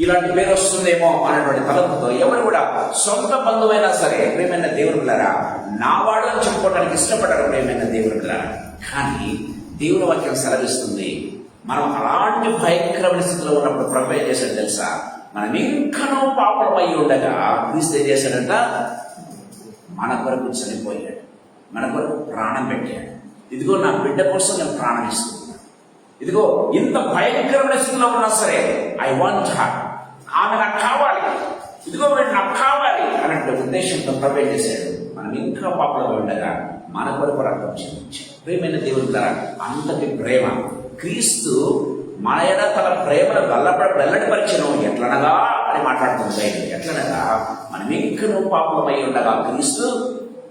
ఇలాంటి పేరు వస్తుందేమో అనేటువంటి తలంపుతో ఎవరు కూడా సొంత బంధువైనా సరే ప్రియమైన దేవుని బిడ్డలారా నా వాడు అని చెప్పుకోవడానికి ఇష్టపడ్డారు ప్రియమైన దేవుని బిడ్డలారా. కానీ దేవుని వాక్యం సెలవిస్తుంది మనం అలాంటి భయంకరమైన స్థితిలో ఉన్నప్పుడు ప్రభు ఏం చేశాడు తెలుసా, మనం ఇంకనూ పాపమై ఉండగా క్రీస్తు ఏం చేశాడంట, మన కొరకు చనిపోయాడు, మన కొరకు ప్రాణం పెట్టాడు. ఇదిగో నా బిడ్డ కోసం నేను ప్రాణం ఇస్తున్నాను, ఇదిగో ఇంత భయంకరమైన స్థితిలో ఉన్నా సరే ఐ వాంట్ హర్, ఆమె నాకు కావాలి, ఇదిగో వీడు నాకు కావాలి అన్నట్టు ఉద్దేశంతో ప్రభు చేశాడు. మనం ఇంకా పాపంలో ఉండగా మన కొరకు రక్తం చెల్లించాడు. ప్రేమైన దేవుని ద్వారా అంతటి ప్రేమ క్రీస్తు మన ఎడ తన ప్రేమను వెల్లడిపరిచను ఎట్లనగా అని మాట్లాడుతుంది బైబిల్. ఎట్లనగా మనం ఇంకనూ పాపమై ఉండగా క్రీస్తు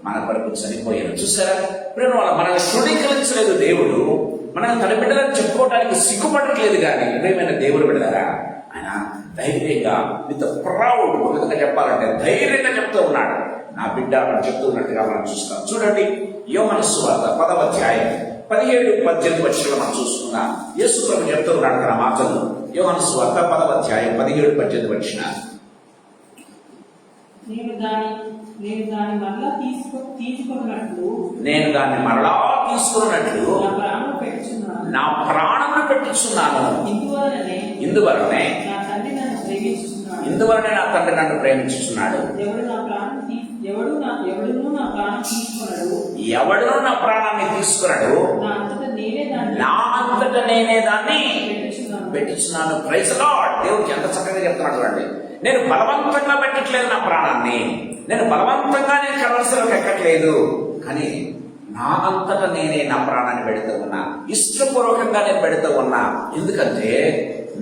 మన కొరకు చనిపోయాడు. చూసారా ప్రేమ వల్ల మనల్ని తృణీకరించలేదు దేవుడు, మనల్ని తన బిడ్డలను చెప్పుకోవడానికి సిగ్గుపడట్లేదు. కానీ ప్రేమైన దేవుడు బిడ్డలారా ఆయన ధైర్యంగా విత్ ప్రౌడ్ విధంగా చెప్పాలంటే ధైర్యంగా చెప్తూ ఉన్నాడు, నా బిడ్డ అని చెప్తూ ఉన్నట్టుగా మనం చూస్తాం. చూడండి యోహాను సువార్త 10వ అధ్యాయం 17-18 వచనాలు మనం చూసుకున్నాం. యేసు ప్రభు చెప్తూ ఉన్నాడు తన మాటలు. యోహాను సువార్త 10వ అధ్యాయం 17-18 వచనాలు. నేను దాన్ని మరలా తీసుకున్నట్లు నా ప్రాణమును పెట్టుచున్నాను. ఇందువలనే నా తండ్రి నన్ను ప్రేమించుచున్నాడు. ఎవడును నా ప్రాణాన్ని తీసుకున్నాడు, నా అంతట నేనే దాన్ని పెట్టుచున్నాను. Praise lord. దేవుడికి ఎంత చక్కగా చెప్తున్నాడు చూడండి. నేను బలవంతంగా పెట్టట్లేదు నా ప్రాణాన్ని, నేను బలవంతంగా నేను కలవలసిలోకి ఎక్కట్లేదు, కానీ నా అంతటా నేనే నా ప్రాణాన్ని పెడుతూ ఉన్నా, ఇష్టపూర్వకంగా నేను పెడుతూ ఉన్నా. ఎందుకంటే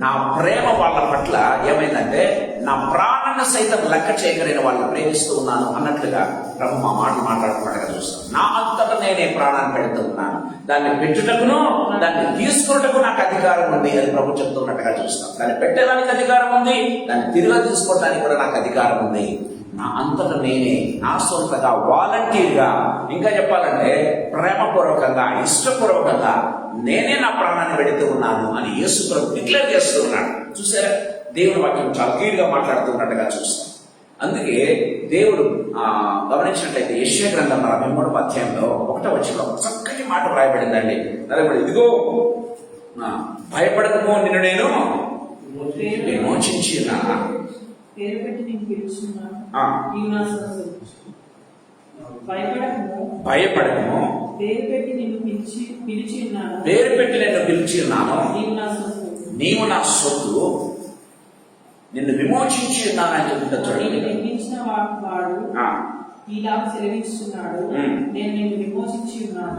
నా ప్రేమ వాళ్ళ పట్ల ఏమైందంటే నా ప్రాణాన్ని సైతం లెక్క చేయగలిగిన వాళ్ళని ప్రేమిస్తూ ఉన్నాను అన్నట్లుగా ప్రభు మా మాటలు మాట్లాడుతున్నట్టుగా చూస్తాం. నా అంతటా నేనే ప్రాణాన్ని పెడుతూ ఉన్నాను, దాన్ని పెట్టుటకును దాన్ని తీసుకున్నటకు నాకు అధికారం ఉంది అని ప్రభు చెప్తున్నట్టుగా చూస్తాం. దాన్ని పెట్టడానికి అధికారం ఉంది, దాన్ని తిరిగి తీసుకోవడానికి కూడా నాకు అధికారం ఉంది. నా అంతట నేనే, నా సొంతగా, వాలంటీర్గా, ఇంకా చెప్పాలంటే ప్రేమపూర్వకంగా, ఇష్టపూర్వకంగా నేనే నా ప్రాణాన్ని పెడుతూ ఉన్నాను అని యేసు ప్రభు డిక్లేర్ చేస్తూ ఉన్నాడు. చూసారా, దేవుని వాక్యం చాలా క్లియర్గా మాట్లాడుతూ ఉన్నట్టుగా చూస్తాం. అందుకే దేవుడు గమనించినట్లయితే యెషయా గ్రంథం 43వ అధ్యాయంలో 1వ వచనంలో ఒక చక్కటి మాట వ్రాయబడిందండి. ఇదిగో భయపడకము, నిన్ను నేను విమోచించి ఉన్నాను. భయపడకము, పేరు పెట్టి నిన్ను పిలిచి ఉన్నాను. నీవు నా సొత్తు, నిన్ను విమోచించి ఉన్నానని చెప్తాడు. చూడండి,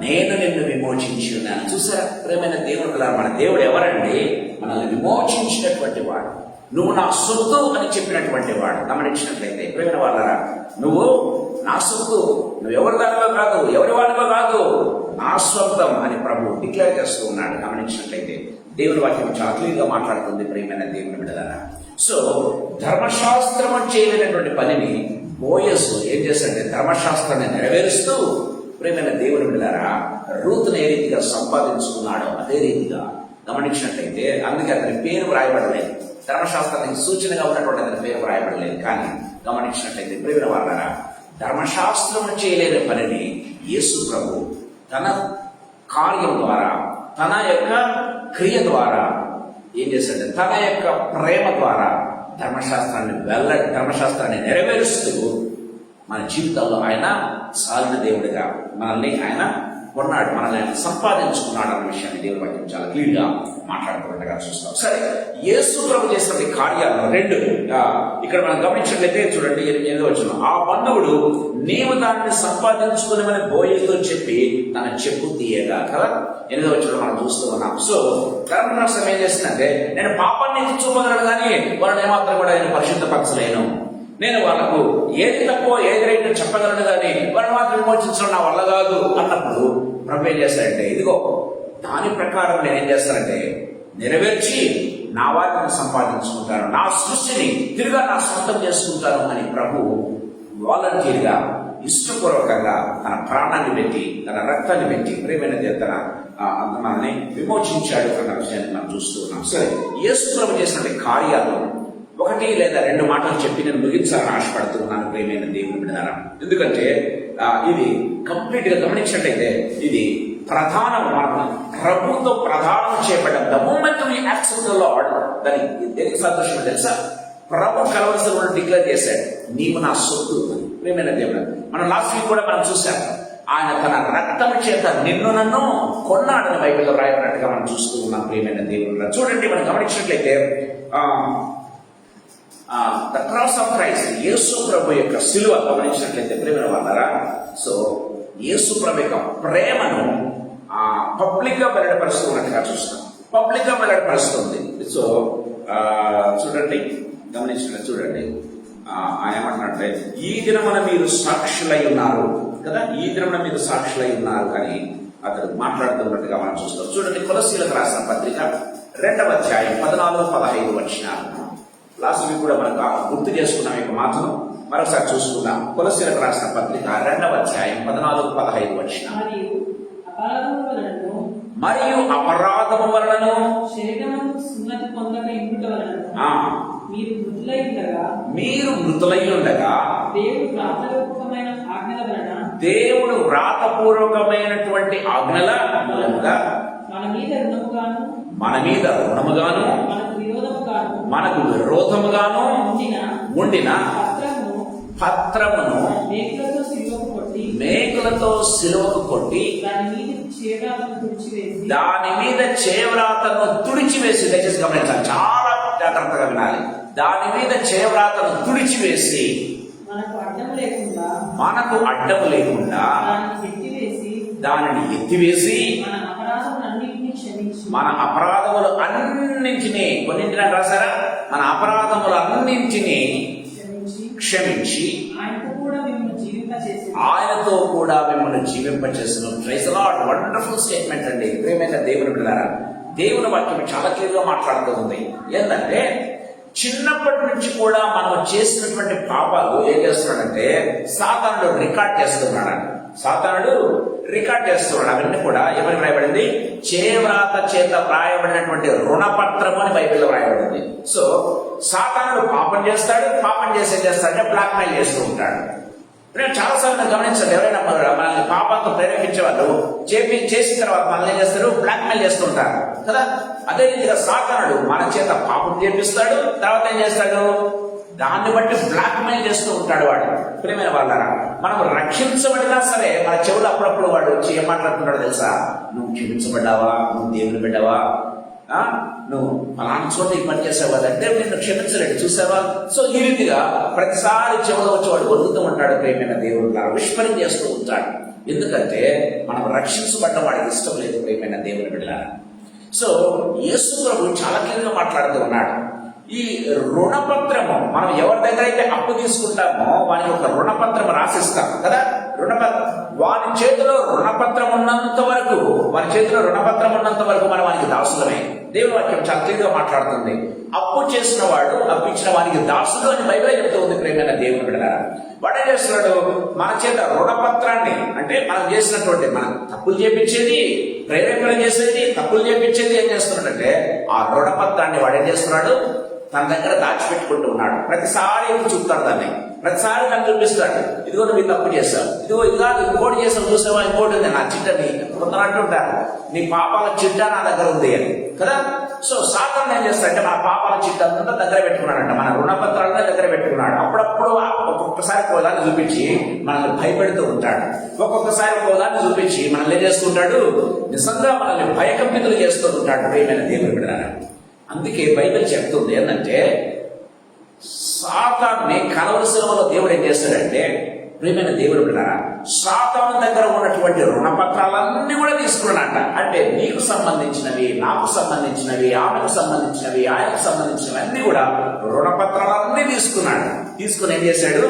నేను నిన్ను విమోచించి ఉన్నాను. చూసారా ప్రేమైన దేవుడు, మన దేవుడు ఎవరండి? మనల్ని విమోచించినటువంటి వాడు. నువ్వు నా సొత్తు అని చెప్పినటువంటి వాడు. గమనించినట్లయితే ప్రేమైన వాళ్ళరా, నువ్వు నా సొత్తు, నువ్వు ఎవరి దానిలో కాదు, ఎవరి వాడిలో కాదు, నా స్వంతం అని ప్రభు డిక్లేర్ చేస్తూ ఉన్నాడు. గమనించినట్లయితే దేవుని వాక్యం చాలా క్లియర్గా మాట్లాడుతుంది ప్రేమైన దేవుని బిడ్డలారా. సో ధర్మశాస్త్రం చేయలేనటువంటి పనిని బోయసు ఏం చేశాడంటే ధర్మశాస్త్రాన్ని నెరవేరుస్తూ ప్రేమైన దేవుని బిడ్డలారా రూతును ఏ రీతిగా సంపాదించుకున్నాడో అదే రీతిగా గమనించినట్లయితే, అందుకే అతని పేరు వ్రాయబడలేదు, ధర్మశాస్త్రానికి సూచనగా ఉన్నటువంటి అతని పేరు వ్రాయబడలేదు. కానీ గమనించినట్లయితే ప్రేమైన వాళ్ళారా, ధర్మశాస్త్రం చేయలేని పనిని యేసు ప్రభు తన కార్యం ద్వారా, తన యొక్క క్రియ ద్వారా ఏం చేశాడు? తన యొక్క ప్రేమ ద్వారా ధర్మశాస్త్రాన్ని నెరవేరుస్తూ మన జీవితంలో ఆయన సాలిన దేవుడిగా మనల్ని ఆయన కొన్నాడు, మనల్ని ఆయన సంపాదించుకున్నాడు అన్న విషయాన్ని దేవుని వాక్యం చాలా క్లియర్గా మాట్లాడుతున్నట్టుగా చూస్తాం. సరే, యేసు ప్రభు చేసిన కార్యాలను 2 ఇక్కడ మనం గమనించినట్లయితే చూడండి, 8వ వచనం, ఆ బంధువుడు నీవు దాన్ని సంపాదించుకునేమని బోయతో చెప్పి తన చెప్పు తీయగా, కదా 8వ వచనం మనం చూస్తూ ఉన్నాం. సో ధర్మశాస్త్రం ఏం చేసిందంటే, నేను పాపాన్ని ఎత్తి చూపగలను కానీ వాళ్ళని ఏమాత్రం కూడా నేను పరిశుద్ధపరచలేను, నేను వాళ్ళకు ఏది తప్పో ఏది రైట్ చెప్పగలను కానీ వాళ్ళని మాత్రం విమోచించడం నా వల్ల కాదు అన్నప్పుడు ప్రభు ఏం చేస్తాడంటే, ఇదిగో దాని ప్రకారం నేనేం చేస్తానంటే నెరవేర్చి నా వాటిని సంపాదించుకుంటాను, నా సృష్టిని తిరిగా నా సొంతం చేసుకుంటాను అని ప్రభు వాలంటీర్గా, ఇష్టపూర్వకంగా తన ప్రాణాన్ని పెట్టి, తన రక్తాన్ని పెట్టి ప్రేమైన తన మనల్ని విమోచించాడు అన్న విషయాన్ని మనం చూస్తూ ఉన్నాం. సరే, యేసు ప్రభు చేసినటువంటి కార్యాలు 1 లేదా 2 మాటలు చెప్పి నేను ముగించాలని ఆశపడుతూ ఉన్నాను ప్రేమైన దేవుని బిడ్డలారా. ఎందుకంటే ఇది కంప్లీట్ గా గమనించినట్టయితే ఇది ప్రధానం, ప్రభుతో ప్రధానం చేయబడ్డం. The moment we accept the Lord, దానికి దేనికి సదృశ్యం తెలుసా? ప్రభు కలవలసిన డిక్లేర్ చేశాడు, నీవు నా సొత్తు అని. ప్రేమైన దేవుడు, మనం లాస్ట్ వీక్ కూడా మనం చూసాం, ఆయన తన రక్తం చేత నిన్ను నన్ను కొన్నాడని బైబిల్లో రాయబడినట్టుగా మనం చూస్తూ ఉన్నాం ప్రేమైన దేవుడు. చూడండి, మనం గమనించినట్లయితే ద క్రాస్ ఆఫ్ క్రైస్ట్, యేసు ప్రభు యొక్క సిలువ గమనించినట్లయితే ప్రేమ వాళ్ళారా, సో యేసు ప్రభు యొక్క ప్రేమను పబ్లిక్ గా వెల్లడిపరుస్తున్నట్టుగా చూస్తాం, పబ్లిక్ గా వెల్లడిపరుస్తుంది. సో చూడండి, గమనించినట్టు చూడండి, ఆయన ఏమంటున్నట్లే, ఈ దినమున మీరు సాక్షులై ఉన్నారు కదా, ఈ దినమున మీరు సాక్షులై ఉన్నారు అని అతడు మాట్లాడుతున్నట్టుగా మనం చూస్తాం. చూడండి, కొలస్సీలకు రాసిన పత్రిక 2వ అధ్యాయం 14-15 వచనాలు. లాస్ట్ వీక్ కూడా మనకు గుర్తు చేసుకున్నాం, ఇక మాత్రం మరొకసారి చూసుకుందాం. కొలస్సీలకు రాసిన పత్రిక 2వ అధ్యాయం 14-15 వచనాలు. మరియు అపరాధము వలనను మీరు మృతులై ఉండగా దేవుడు వ్రాతపూర్వకమైనటువంటి ఆజ్ఞల మూలముగా మన మీద రుణముగాను మనకు విరోధముగాను ఉండిన పత్రమును మేకులతో సిలువకు కొట్టి దాని మీద చేవ్రాతను తుడిచివేసి, దయచేసి గమనించాలి, చాలా జాగ్రత్తగా వినాలి, దాని మీద చేవ్రాతను తుడిచివేసి మనకు అడ్డము లేకుండా దానిని ఎత్తివేసి మన అపరాధములు అన్నింటినీ, కొన్నింటిని రాశారా, మన అపరాధములు అన్నింటినీ క్షమించి ఆయనతో కూడా మిమ్మల్ని జీవింపచేస్తున్నాం. Praise the Lord. Wonderful statement అండి ప్రేమైన దేవుని బిడ్డలారా. దేవుని వాక్యం చాలా క్లియర్గా మాట్లాడుతూ ఉంది. ఏంటంటే చిన్నప్పటి నుంచి కూడా మనం చేసినటువంటి పాపాలు ఏం చేస్తున్నాడంటే సాతానుడు రికార్డ్ చేస్తున్నాడు. సాతానుడు రికార్డ్ చేస్తున్నాడు. అవన్నీ కూడా ఎవరికి రాయబడింది? చేవ్రాత చేత వ్రాయబడినటువంటి రుణపత్రము అని బైబిల్లో రాయబడింది. సో సాతానుడు పాపం చేస్తాడు. పాపం చేసి ఏం చేస్తాడంటే బ్లాక్ మెయిల్ చేస్తూ ఉంటాడు. నేను చాలాసార్లు గమనించండి, ఎవరైనా మనల్ని పాపాలతో ప్రేరేపించే వాళ్ళు చేసిన తర్వాత మనల్ని ఏం చేస్తారు? బ్లాక్ మెయిల్ చేస్తుంటారు కదా. అదే రీతిగా సాతానుడు మన చేత పాపం చేపిస్తాడు. తర్వాత ఏం చేస్తాడు? దాన్ని బట్టి బ్లాక్ మెయిల్ చేస్తూ ఉంటాడు వాడు. ప్రియమైన వాళ్ళారా, మనం రక్షించబడినా సరే మన చెవులు అప్పుడప్పుడు వాడు వచ్చి ఏం మాట్లాడుతున్నాడో తెలుసా? నువ్వు క్షమించబడ్డావా? నువ్వు దేవుని బిడ్డవా? నువ్వు అలాంటి చోట ఈ పని చేసావా అంటే నిన్ను క్షమించలేడు, చూసావా? సో ఈ రీతిగా ప్రతిసారి చెవులో వచ్చి వాడు వదులుతూ ఉంటాడు. ప్రేమైన దేవుడు విష్పరింగ్ చేస్తూ ఉంటాడు. ఎందుకంటే మనం రక్షించబడ్డ వాడికి ఇష్టం లేదు ప్రేమైన దేవుని బిడ్డ. సో యేసు ప్రభు చాలా క్లియర్గా మాట్లాడుతూ ఉన్నాడు. ఈ రుణపత్రము మనం ఎవరి దగ్గర అయితే అప్పు తీసుకుంటామో వానికి ఒక రుణపత్రం రాసిస్తాం కదా. వారి చేతిలో రుణపత్రం ఉన్నంత వరకు మనం వానికి దాసులమే. దేవుని వాక్యం చాలా క్లియర్గా మాట్లాడుతుంది. అప్పు చేసిన వాడు అప్పిచ్చిన వానికి దాసుడు అని బైబిల్ చెప్తూ ఉంది. ప్రేమైన దేవుని బిడ్డలారా, వాడు ఏం చేస్తున్నాడు? మన చేత రుణపత్రాన్ని, అంటే మనం చేసినటువంటి మనం తప్పులు చేపించేది, ప్రేరేపణ చేసేది, తప్పులు చేపించేది ఏం చేస్తున్నాడంటే ఆ రుణపత్రాన్ని వాడు ఏం చేస్తున్నాడు? తన దగ్గర దాచిపెట్టుకుంటూ ఉన్నాడు. ప్రతిసారి చూపుతాడు దాన్ని, ప్రతిసారి దాన్ని చూపిస్తాడు. ఇదిగో నువ్వు తప్పు చేస్తావు, ఇదిగో ఇదిగా ఇంకోటి చేస్తావు, చూసావా ఇంకోటి ఉంది నా చిట్టని కొందరు అంటుంటారు, నీ పాపాల చిట్ట నా దగ్గర ఉంది అని కదా. సో సాతాను ఏం చేస్తాడంటే మన పాపాల చిట్ట అంతా దగ్గర పెట్టుకున్నాడంట, మన రుణపత్రాలనే దగ్గర పెట్టుకున్నాడు. అప్పుడప్పుడు ఒక్కొక్కసారి ఒకదాన్ని చూపించి మనల్ని భయపెడుతూ ఉంటాడు. ఒక్కొక్కసారి ఒకదాన్ని చూపించి మనల్ని ఏం చేస్తుంటాడు? నిజంగా మనల్ని భయకంపితులు చేస్తూ ఉంటాడు. ప్రియమైన దేవుని బిడ్డలారా, అందుకే బైబిల్ చెప్తుంది ఏంటంటే సాతాన్ని కలవరి శిలువలో దేవుడు ఏం చేస్తాడంటే, ప్రియమైన దేవుడు బిడ్డలారా, సాతాను దగ్గర ఉన్నటువంటి రుణపత్రాలన్నీ కూడా తీసుకున్నాడంట. అంటే నీకు సంబంధించినవి, నాకు సంబంధించినవి, ఆమెకు సంబంధించినవి, ఆయనకు సంబంధించినవి అన్ని కూడా రుణపత్రాలన్నీ తీసుకున్నాడు. తీసుకుని ఏం చేశాడు?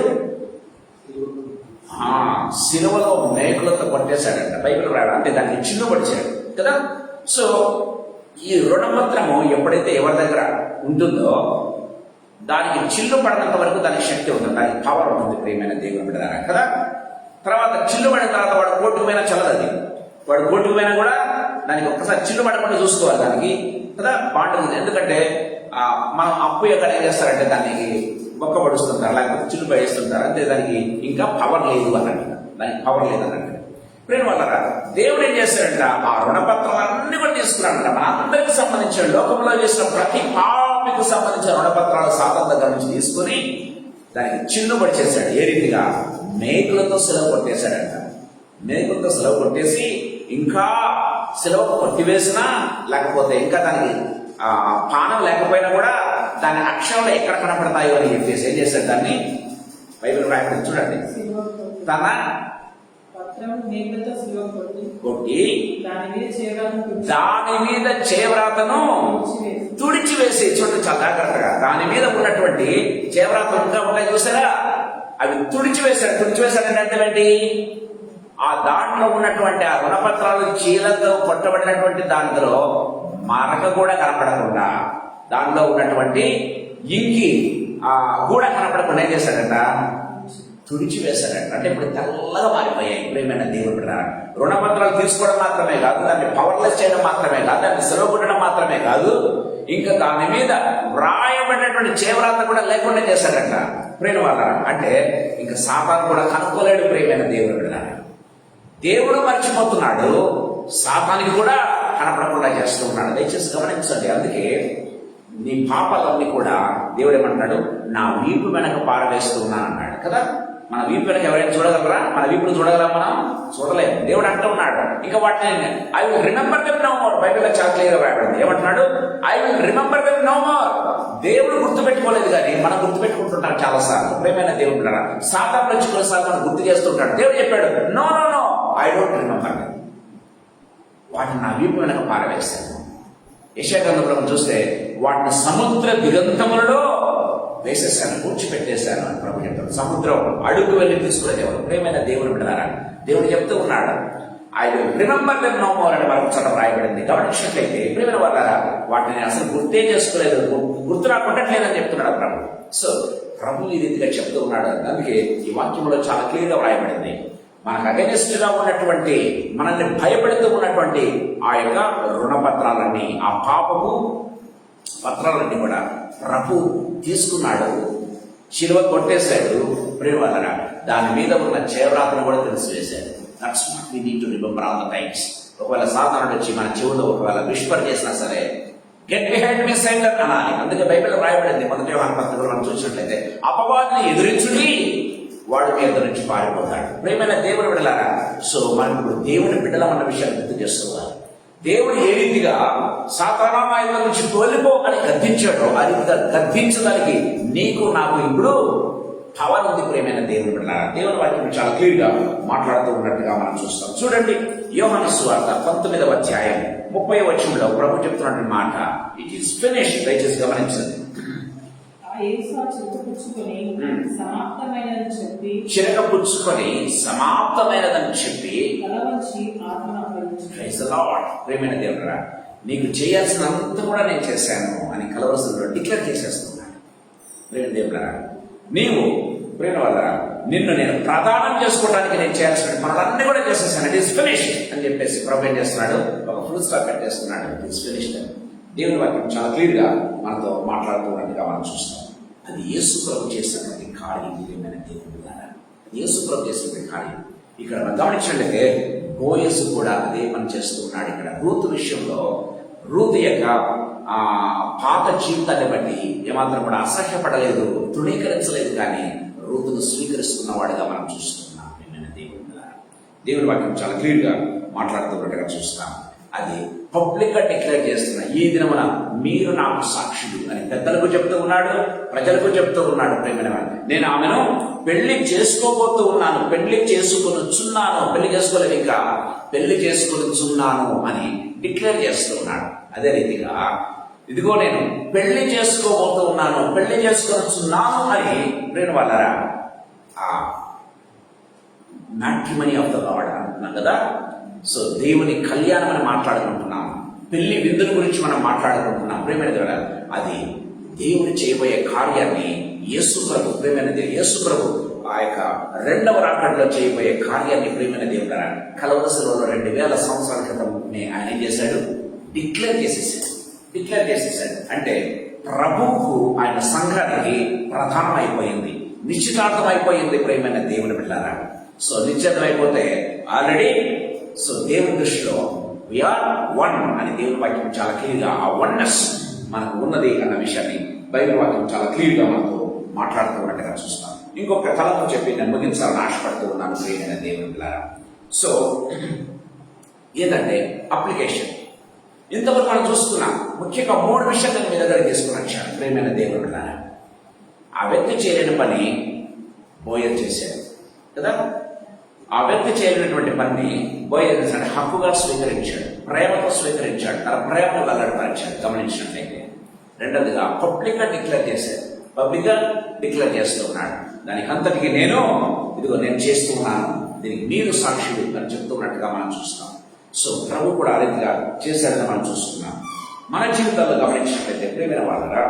శిలువలో మేకులతో కొట్టేశాడంట. బైబిల్ రాయడం అంటే దాన్ని చిల్లు పడిచాడు కదా. సో ఈ రుణపత్రము ఎప్పుడైతే ఎవరి దగ్గర ఉంటుందో దానికి చిల్లు పడినంత వరకు దానికి శక్తి ఉంటుంది, దానికి పవర్ ఉంటుంది. ప్రియమైన దేవుని బిడ్డలారా కదా. తర్వాత చిల్లు పడిన తర్వాత వాడు కోర్టుకు పోయినా చల్లదు. వాడు కోర్టుకు పోయినా కూడా దానికి ఒక్కసారి చిల్లు పడకుండా చూసుకోవాలి దానికి కదా, బాగుంటుంది. ఎందుకంటే మనం అప్పు ఎక్కడ ఏం చేస్తారంటే దానికి బొక్క పడుస్తుంటారు, లేకపోతే చిల్లు పడేస్తుంటారు, అంతే దానికి ఇంకా పవర్ లేదు అన్నట్టు, దానికి పవర్ లేదు అన్నట్టు. ప్రేమ వల్ల దేవుడు ఏం చేశాడంట? ఆ రుణపత్రాలన్నీ కూడా తీసుకున్నాడంట. మన అందరికి సంబంధించిన లోకంలో చేసిన ప్రతి పాపికి సంబంధించిన రుణపత్రాలు సాతాను దగ్గర నుంచి తీసుకుని దానికి చిల్లు పడిచేశాడు. ఏ రీతిగా? మేకులతో సెలవు కొట్టేశాడంట. మేకులతో సెలవు కొట్టేసి ఇంకా సెలవు కొట్టివేసినా లేకపోతే ఇంకా దానికి పానం లేకపోయినా కూడా దాని అక్షరాలు ఎక్కడ కనపడతాయో అని చెప్పేసి ఏం చేశాడు? దాన్ని బైబిల్ రాయబడి చూడండి, తన కొట్టి దాని మీద చేవ్రాతను తుడిచివేసి, చూడండి చాలా జాగ్రత్తగా, దాని మీద ఉన్నటువంటి చేవ్రాత ఇంకా ఉంటాయి చూసారా, అవి తుడిచివేశాడు. తుడిచివేశాడంటే అర్థం ఏంటి? ఆ దాంట్లో ఉన్నటువంటి ఆ రుణపత్రాలు చీలతో కొట్టబడినటువంటి దాంట్లో మరక కూడా కనపడకుండా, దాంట్లో ఉన్నటువంటి ఇంకి కూడా కనపడకుండా ఏం చేశాడంట? తుడిచివేశాడంట. అంటే ఇప్పుడు తెల్లగా మారిపోయాయి. ప్రియమైన దేవుడు బిడ్డలారా, రుణపత్రాలు తీసుకోవడం మాత్రమే కాదు, దాన్ని పవర్లెస్ చేయడం మాత్రమే కాదు, దాన్ని సెలవు కొట్టడం మాత్రమే కాదు, ఇంకా దాని మీద వ్రాయబడినటువంటి చేవ్రాత కూడా లేకుండా చేశాడంట. ప్రియమైన వాళ్ళారా, అంటే ఇంకా సాతాను కూడా కనుక్కోలేడు. ప్రియమైన దేవుడు బిడ్డలారా, దేవుడు మర్చిపోతున్నాడు, సాతానికి కూడా కనపడకుండా చేస్తూ ఉన్నాడు. దయచేసి గమనించండి. అందుకే నీ పాపాలన్నీ కూడా దేవుడు ఏమంటాడు? నా వీపు వెనక పారవేస్తూ ఉన్నాను అన్నాడు కదా. మన వీపు వెనక ఎవరైనా చూడగలరా? మన వీపును చూడగలరా? మనం చూడలేము. దేవుడు అంటూ ఉన్నాడు. ఇంకా వాటిని I will remember them no more. బైబిల్లో చాలా క్లియర్ గా రాయబడింది. ఏమంటున్నాడు? I will remember them no more. దేవుడు గుర్తుపెట్టుకోలేదు కానీ మనం గుర్తుపెట్టుకుంటుంటాం చాలా సార్లు. ప్రియమైన దేవుడు ఉన్నారా, సాతాను నుంచి కొన్నిసార్లు మనం గుర్తు చేస్తుంటాడు. దేవుడు చెప్పాడు, no no no, I don't remember them. వాటిని నా వీపు వెనక పారవేస్తాను. యెషయా గ్రంథంలో చూస్తే వాటిని సముద్ర దిగంతములలో వేసేసాను, పూడ్చిపెట్టేశాను అని ప్రభు చెప్తాడు. సముద్రం అడుగు వెళ్ళి తీసుకునేది ఎవరు? ప్రియమైన దేవుని బిడ్డలారా, దేవుడు చెప్తూ ఉన్నాడు, I will remember them no more అని మనకు చట్టం రాయబడింది. గమనించినట్లయితే ప్రియమైన వాళ్ళారా, వాటిని అసలు గుర్తే చేసుకోలేదు, గుర్తు నాకు ఉండట్లేదని చెప్తున్నాడు ప్రభు. సో ప్రభు ఈ రీతిగా చెప్తూ ఉన్నాడు. అందుకే ఈ వాక్యంలో చాలా క్లియర్గా వ్రాయబడింది. మనకు అగెనిస్ట్ గా ఉన్నటువంటి, మనల్ని భయపెడుతూ ఉన్నటువంటి ఆ యొక్క రుణపత్రాలన్నీ, ఆ పాపము పత్రాలన్నీ కూడా ప్రభు తీసుకున్నాడు, శిలువ కొట్టేశాడు. ప్రేమలరా దాని మీద ఉన్న చేవరాతను కూడా తెలిసివేశాడు. That's what we need to remember all the times. ఒకవేళ సాతానుడు వచ్చి మన చెవులో ఒకవేళ విస్పర్ చేసినా సరే, గెట్ బిహైండ్ మీ సైటర్ అనాలి. అందుకే బైబిల్ రాయబడింది 1 యోహాను పత్రికలో మనం చూసినట్లయితే, అపవాదిని ఎదురించుడి, వాడి మీద నుంచి పారిపోతాడు. ప్రేమైన దేవుని బిడ్డలారా, సో మనం ఇప్పుడు దేవుని బిడ్డలం అన్న విషయాన్ని గుర్తు చేసుకోవాలి. దేవుడు ఏ రీతిగా సాతానామాయుల నుంచి తోలిపో అని గద్దించాడో ఆ రీతిగా గద్దించడానికి నీకు నాకు ఇప్పుడు పవర్ ఉంది. ప్రేమైన దేవుని బిడ్డలారా, దేవుని వాక్యం చాలా క్లియర్ గా మాట్లాడుతూ ఉన్నట్టుగా మనం చూస్తాం. చూడండి, యోహాను సువార్త 19వ అధ్యాయం 30వ వచనంలో ప్రభు చెప్తున్నటువంటి మాట, ఇట్ ఈస్ ఫినిష్డ్. దయచేసి గమనించండి. చిరకపుచ్చుకొని సమాప్తమైనదని చెప్పి ప్రేమైన దేవుడా, నీకు చేయాల్సినంత కూడా నేను చేశాను అని కలవరసంలో డిక్లేర్ చేసేస్తున్నాను. ప్రేమ దేవుడా, నీవు ప్రేమ వల్ల నిన్ను నేను ప్రదానం చేసుకోవడానికి నేను చేయాల్సిన పనులన్నీ కూడా చేసేసాను. ఇట్ ఈస్ ఫినిష్డ్ అని చెప్పేసి ప్రభు ఏం చేస్తున్నాడు, ఒక ఫుల్ స్టాప్ పెట్టేస్తున్నాడు. ఇట్ ఈస్ ఫినిష్డ్ అని దేవుని వాక్యం చాలా క్లియర్ గా మనతో మాట్లాడుతున్నట్టుగా మనం చూస్తాం. అది యేసు ప్రభు చేసినటువంటి కార్యం. ఏమైనా దేవుని ద్వారా యేసు ప్రభు చేసినటువంటి కార్యం ఇక్కడ మనం గమనించినట్లయితే, బోయసు కూడా అదే పని చేస్తున్నాడు. ఇక్కడ రూతు విషయంలో రూతు యొక్క పాత జీవితాన్ని బట్టి ఏమాత్రం కూడా అసహ్యపడలేదు, తృణీకరించలేదు, కానీ రూతును స్వీకరిస్తున్నవాడుగా మనం చూస్తున్నాం. ఏమైనా దేవుని ద్వారా దేవుని వాక్యం చాలా క్లియర్ గా మాట్లాడుతున్నట్టుగా చూస్తాం. అది పబ్లిక్ గా డిక్లేర్ చేస్తున్నా, ఈ దినమున మీరు నాకు సాక్షులు అని పెద్దలకు చెప్తూ ఉన్నాడు, ప్రజలకు చెప్తూ ఉన్నాడు. ప్రేమైన నేను ఆమెను పెళ్లి చేసుకోబోతూ ఉన్నాను, పెళ్లి చేసుకొనుచున్నాను, పెళ్లి చేసుకోలేదు ఇంకా, పెళ్లి చేసుకొనుచున్నాను అని డిక్లేర్ చేస్తూ ఉన్నాడు. అదే రీతిగా ఇదిగో నేను పెళ్లి చేసుకోబోతూ ఉన్నాను, పెళ్లి చేసుకొనుచున్నాను అని నేను వాళ్ళరా మ్యాట్రిమనీ ఆఫ్ ద లార్డ్ అంటున్నాం కదా. సో దేవుని కళ్యాణం అని మాట్లాడుకుంటున్నాం, పెళ్లి విందుల గురించి మనం మాట్లాడుకుంటున్నాం. ప్రేమైన ద్వారా అది దేవుని చేయబోయే కార్యాన్ని యేసు ప్రభు, ప్రేమైన యేసు ప్రభు ఆ యొక్క 2వ రాకడలో చేయబోయే కార్యాన్ని ప్రేమైన దేవుడు కలవరసలో 2000 సంవత్సరాల క్రితం ఆయన ఏం చేశాడు, డిక్లేర్ చేసేసాడు. అంటే ప్రభువుకు ఆయన సంఘానికి ప్రధానం అయిపోయింది, నిశ్చితార్థం అయిపోయింది. ప్రేమైన దేవుని బిడ్డలారా, సో నిశ్చితం అయిపోతే ఆల్రెడీ సో దేవుని దృష్టిలో వీఆర్ వన్ అని దేవుని వాక్యం చాలా క్లియర్గా ఆ వన్నెస్ మనకు ఉన్నది అన్న విషయాన్ని బైబిల్ వాక్యం చాలా క్లియర్గా మనకు మాట్లాడుతున్నట్టుగా చూస్తాం. ఇంకొక తలతో చెప్పి నేను ముగించాలని ఆశపడుతూ ఉన్నాను ప్రియమైన దేవుని బిడ్డలారా. సో ఏంటంటే అప్లికేషన్ ఇంతవరకు మనం చూస్తున్నాం. ముఖ్యంగా 3 విషయాలు నేను మీ దగ్గర తీసుకుని వచ్చాను ప్రియమైన దేవుని బిడ్డలారా. ఆ వ్యక్తి చేయలేని పని బోయజ్ చేశాడు కదా. ఆ వ్యక్తి చేయలేనటువంటి పనిని బోయజ్ హక్కుగా స్వీకరించాడు, ప్రేమతో స్వీకరించాడు, తన ప్రేమను వెల్లడిపరిచాడు. గమనించినట్లయితే రెండవదిగా పబ్లిక్ గా డిక్లేర్ చేశాడు, పబ్లిక్ గా డిక్లేర్ చేస్తూ ఉన్నాడు. దానికి అంతటికి నేను చేస్తూ ఉన్నాను, దీనికి మీరు సాక్షులు అని చెప్తున్నట్టుగా మనం చూస్తాం. సో ప్రభు కూడా ఆ రీతిగా చేశాడని మనం చూస్తున్నాం. మన జీవితాల్లో గమనించినట్లయితే ప్రేమైన వాళ్ళగా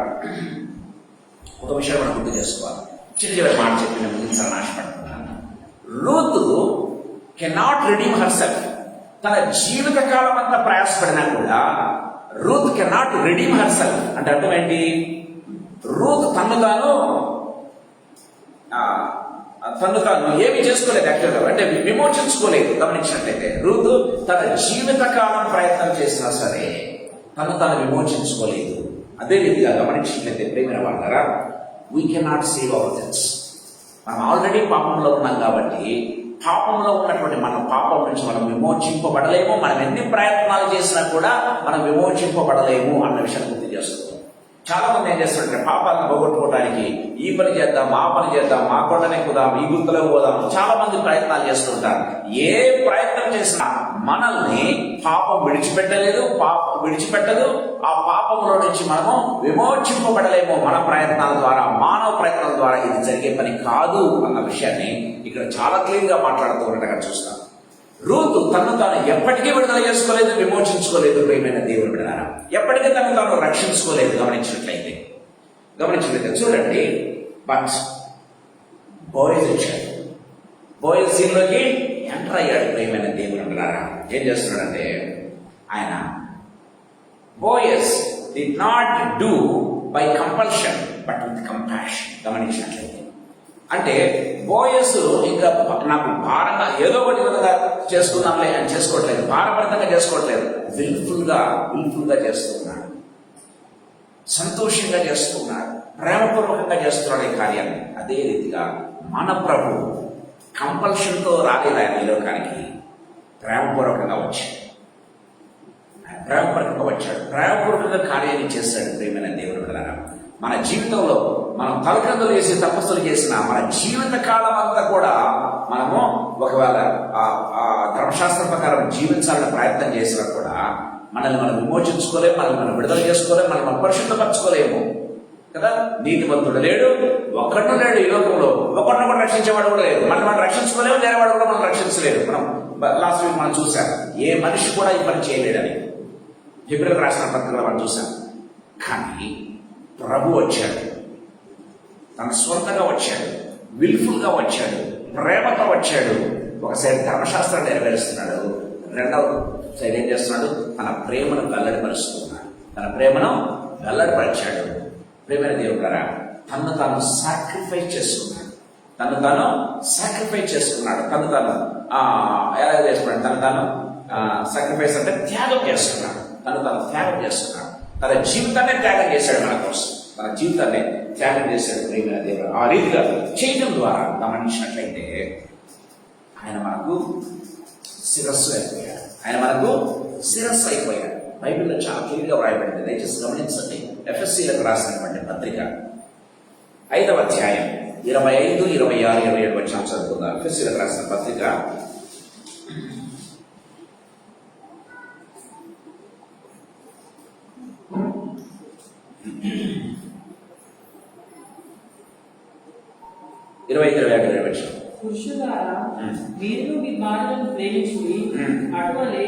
ఒక విషయం మనం గుర్తు చేసుకోవాలి. చిన్న మాట చెప్పి నేను ముగించాలని ఆశపడుతున్నాను. Ruth cannot redeem her self. తన జీవిత కాలం అంతా ప్రయాసపడినా కూడా Ruth cannot redeem her self. అంటే అర్థం ఏంటి? రూత్ తను తాను ఏమి చేసుకోలేదు, యాక్చువల్గా అంటే విమోచించుకోలేదు. గమనించినట్లయితే రూతు తన జీవిత కాలం ప్రయత్నం చేసినా సరే తను విమోచించుకోలేదు. అదే రీతిగా గమనించినట్లయితే ప్రేమైన వాళ్ళరా, we cannot save hour cells. మనం ఆల్రెడీ పాపంలో ఉన్నాం కాబట్టి పాపంలో ఉన్నటువంటి మన పాపం నుంచి మనం విమోచింపబడలేము. మనం ఎన్ని ప్రయత్నాలు చేసినా కూడా మనం విమోచింపబడలేము అన్న విషయాన్ని గుర్తు చేస్తున్నాం. చాలా మంది ఏం చేస్తుంటే పాపాలను పోగొట్టుకోవడానికి ఈ పని చేద్దాం, ఆ పని చేద్దాం, ఆ కొండనే పోదాం, ఈ గుంతలో పోదాం, చాలా మంది ప్రయత్నాలు చేస్తుంటారు. ఏ ప్రయత్నం చేసినా మనల్ని పాపం విడిచిపెట్టదు. ఆ పాపంలో నుంచి మనము విమోచింపబడలేము. మన ప్రయత్నాల ద్వారా, మానవ ప్రయత్నాల ద్వారా ఇది జరిగే పని కాదు అన్న విషయాన్ని ఇక్కడ చాలా క్లియర్ గా మాట్లాడుతూ ఉన్నట్టుగా చూస్తాం. రూతు తాను ఎప్పటికీ విడుదల చేసుకోలేదు, విమోచించుకోలేదు. ప్రియమైన దేవుని బిడ్డలారా, ఎప్పటికీ తాను రక్షించుకోలేదు. గమనించినట్లయితే గమనించినట్లయితే చూడండి, బట్ బోయజ్ వచ్చాడు. బోయజ్ సీన్లోకి ఎంటర్ అయ్యాడు. ప్రియమైన దేవుడు అంటారా, ఏం చేస్తున్నాడంటే ఆయన Boaz did not do by compulsion but with compassion. గమనించినట్లయితే అంటే బోయస్ ఇంకా నాకు భారంగా ఏదో ఒకటి విధంగా చేసుకున్నాంలే అని చేసుకోవట్లేదు, భారభరితంగా చేసుకోవట్లేదు, విల్ఫుల్ గా చేస్తున్నాడు, సంతోషంగా చేస్తున్నాడు, ప్రేమపూర్వకంగా చేస్తున్నాడు ఈ కార్యాన్ని. అదే రీతిగా మన ప్రభు కంపల్షన్తో రాలేదు ఆయన ఈ లోకానికి, ప్రేమపూర్వకంగా వచ్చాడు. ప్రేమపూర్వకంగా కార్యాన్ని చేస్తాడు. ప్రేమైన దేవుడు కదా, మన జీవితంలో మనం తలకందులు చేసి తపస్సులు చేసిన మన జీవిత కాలం అంతా కూడా మనము ఒకవేళ ఆ ధర్మశాస్త్ర ప్రకారం జీవించాలని ప్రయత్నం చేసినా కూడా మనల్ని మనం విమోచించుకోలేము, మనల్ని మనం విడుదల చేసుకోలేము, మనల్ని మనం పరిశుద్ధపరచుకోలేము కదా. నీతిమంతుడు లేడు, ఒక్కడు లేడు ఈ లోకంలో, ఒకరిని కూడా రక్షించేవాడు కూడా లేడు. మనం రక్షించుకోలేము, వేరేవాడు కూడా మనం రక్షించలేడు. మనం లాస్ట్ వీక్ మనం చూసాం, ఏ మనిషి కూడా ఈ పని చేయలేడని హెబ్రీయులకు రాసిన పత్రికలో మనం చూసాం. కానీ ప్రభు వచ్చాడు, తన స్వంతంగా వచ్చాడు, విల్ఫుల్ గా వచ్చాడు, ప్రేమతో వచ్చాడు. ఒక సైడ్ ధర్మశాస్త్రాన్ని నెరవేరుస్తున్నాడు, రెండవ సైడ్ ఏం చేస్తున్నాడు, తన ప్రేమను వెల్లడిపరుస్తున్నాడు, తన ప్రేమను వెల్లడిపరిచాడు. ప్రేమైన దేవుడు గారా, తను తాను సాక్రిఫైస్ చేసుకున్నాడు, తను తాను ఎలా చేసుకున్నాడు, తను తాను సాక్రిఫైస్ అంటే త్యాగం చేస్తున్నాడు, తన జీవితాన్ని త్యాగం చేశాడు మన కోసం, తన జీవితాన్ని త్యాగం చేశాడు. ప్రేమైన దేవుడు ఆ రీతిగా చేయడం ద్వారా గమనించినట్లయితే ఆయన మనకు శిరస్సు అయిపోయాడు. బైబిల్లో చాలా క్లియర్గా వ్రాయబడింది, దయచేసి గమనించండి. ఎఫ్ఎస్సీలకు రాసినటువంటి పత్రిక 5వ అధ్యాయం 25, 26, 27 వచనం చదువుకుందాం. ఎఫ్ఎస్సీలకు రాసిన పత్రిక 20-27 వచనం. పురుషులారా, మీరు మీ భార్యలను ప్రేమించుడి, అటువలే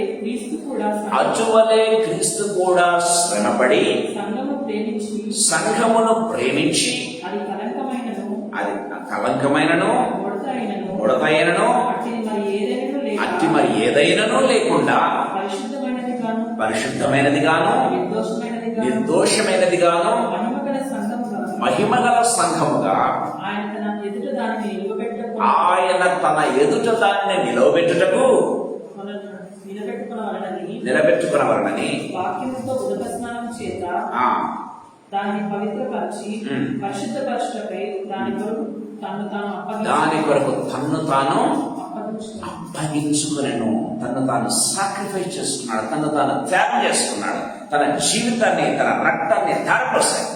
క్రీస్తు కూడా శ్రమపడి సంఘమును ప్రేమించి అది కలంకమైనను ముడతైనను అట్టి మరి ఏదైనను లేకుండా పరిశుద్ధమైనది గాను నిర్దోషమైనది గాను మహిమగల సంఘముగా ఆయన తన ఎదుట దాన్ని నిలవబెట్టుటకు నిలబెట్టుకునవలనని వాక్యముతో ఉదక స్నానం చేత దాన్ని పవిత్రపరిచి పరిశుద్ధపరచుటకై దాని కొరకు తన్ను తాను అప్పగించుకునేను, తను తాను సాక్రిఫైస్ చేసుకున్నాడు, తను తాను త్యాగం చేసుకున్నాడు, తన జీవితాన్ని, తన రక్తాన్ని ధారపోసాడు.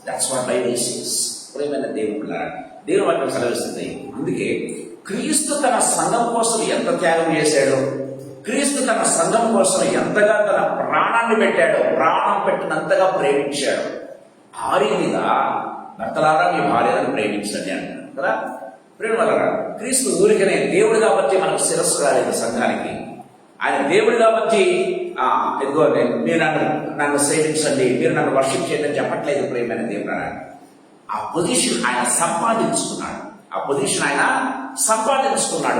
That's what Bible says. ప్రియమైన దేవుని వాక్యం సెలవిస్తుంది. అందుకే క్రీస్తు తన సంఘం కోసం ఎంత త్యాగం చేశాడు, క్రీస్తు తన సంఘం కోసం ఎంతగా తన ప్రాణాన్ని పెట్టాడో, ప్రాణం పెట్టినంతగా ప్రేమించాడు. ఆ రీతిగా భర్తలారా మీ భార్యలను ప్రేమించండి అంటారు కదా. ప్రేమ వల్ల క్రీస్తు ఊరికనే దేవుడు కాబట్టి మనకు శిరస్సు రాలేదు సంఘానికి. ఆయన దేవుడు కాబట్టి ఇదిగో మీరు నన్ను సేవించండి, మీరు నన్ను వర్షిప్ చేయండి అని చెప్పట్లేదు. ప్రేమైన దేవుడు ఆ పొజిషన్ ఆయన సంపాదించుకున్నాడు.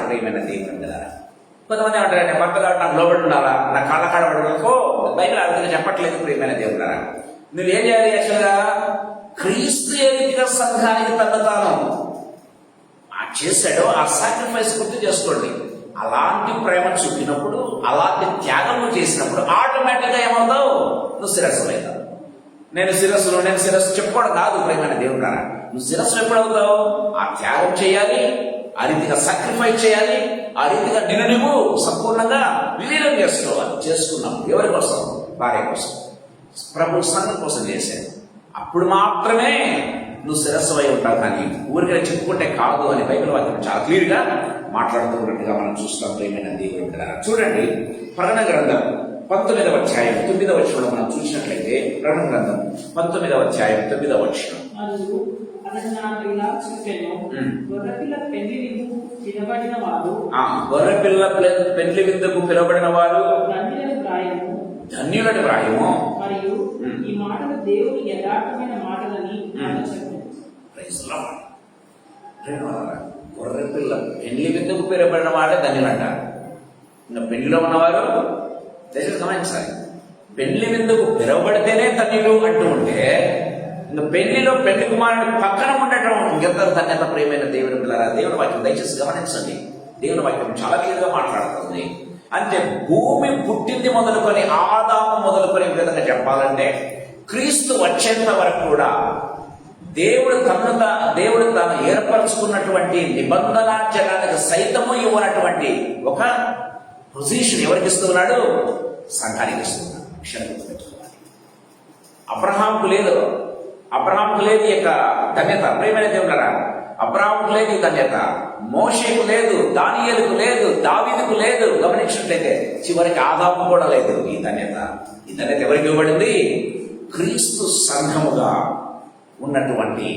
ప్రేమైన దేవుడు కదా. కొంతమంది అంటారు, నేను భర్తగా నాకు లోబడి ఉండాలా, నా కాళ్ళ కాడ పడకో, బైబిల్ ఆ విధంగా చెప్పట్లేదు. ప్రియమైన దేవుడు నువ్వేం చేయాలి? యాక్చువల్గా క్రీస్తు ఏ రీతిగా సంఘానికి తను తాను చేశాడో ఆ సాక్రిఫైస్ గుర్తు చేసుకోండి. అలాంటి ప్రేమ చూపినప్పుడు, అలాంటి త్యాగం చేసినప్పుడు ఆటోమేటిక్ గా ఏమవుతావు? నువ్వు శిరస్సు అవుతావు. నేను శిరస్సు చెప్పుకోవడం కాదు. ప్రేమైన దేవుడు నువ్వు శిరస్సు ఎప్పుడవుతావు? ఆ త్యాగం చేయాలి, ఆ రీతిగా సాక్రిఫైస్ చేయాలి, ఆ రీతిగా నువ్వు సంపూర్ణంగా విలీనం చేసుకోవాలి. చేసుకున్నావు ఎవరి కోసం? భార్య కోసం, ప్రభు సంఘం కోసం చేశాడు. అప్పుడు మాత్రమే నువ్వు శిరస్సు అయి ఉంటావు. కానీ ఊరికనే చెప్పుకుంటే కాదు అని బైబిల్ వాక్యం చాలా క్లియర్ గా మాట్లాడుతున్నట్టుగా మనం చూస్తాం. ప్రేమైన దేవుడు చూడండి, ప్రకటన గ్రంథం 19వ అధ్యాయం 9వ వచనంలో మనం చూసినట్లయితే, ప్రకటన గ్రంథం 19వ అధ్యాయం 9వ వచనం. గొర్రెపిల్ల పెండ్లి విందుకు పిలవబడిన వారు ధన్యులని వ్రాయము, మరియు ఈ మాటలు దేవుని యథార్థమైన మాటలని నాతో చెప్పాడు. Praise Lord. గొర్రె పిల్ల పెళ్లి విందుకు పిలువబడిన వాడే ధన్యులంట. ఇంకా పెళ్లిలో ఉన్నవారు దయచేసి గమనించాలి. పెళ్లి విందుకు పిలువబడితేనే ధన్యులు అంటూ ఉంటే ఇంకా పెళ్లిలో పెళ్లి కుమారుడి పక్కన ఉండటం ఇంకెంత ధన్యత. ప్రియమైన దేవుని పిల్లరా, దేవుని వాక్యం దయచేసి గమనించండి. దేవుని వాక్యం చాలా క్లియర్గా మాట్లాడుతుంది. అంటే భూమి పుట్టింది మొదలుకొని ఆదాము మొదలుకొని విధంగా చెప్పాలంటే క్రీస్తు వచ్చేంత వరకు కూడా దేవుడు తాను ఏర్పరచుకున్నటువంటి నిబంధన జనానికి సైతము ఇవ్వనటువంటి ఒక పొజిషన్ ఎవరికి ఇస్తున్నాడు? సంఘానికి ఇస్తున్నాడు. విషయాన్ని గుర్తుపెట్టుకోవాలి. అబ్రహాంకు లేదు ఈ యొక్క ధన్యత. ప్రియమైన దేవులారా, అబ్రహాంకు లేదు ఈ ధన్యత, మోషేకు లేదు, దానియేలుకు లేదు, దావీదుకు లేదు. గమనించినట్లయితే చివరికి ఆదాము కూడా లేదు ఈ ధన్యత. ఈ ధన్యత ఎవరికి ఇవ్వబడింది? క్రీస్తు సంఘముగా ఉన్నటువంటి,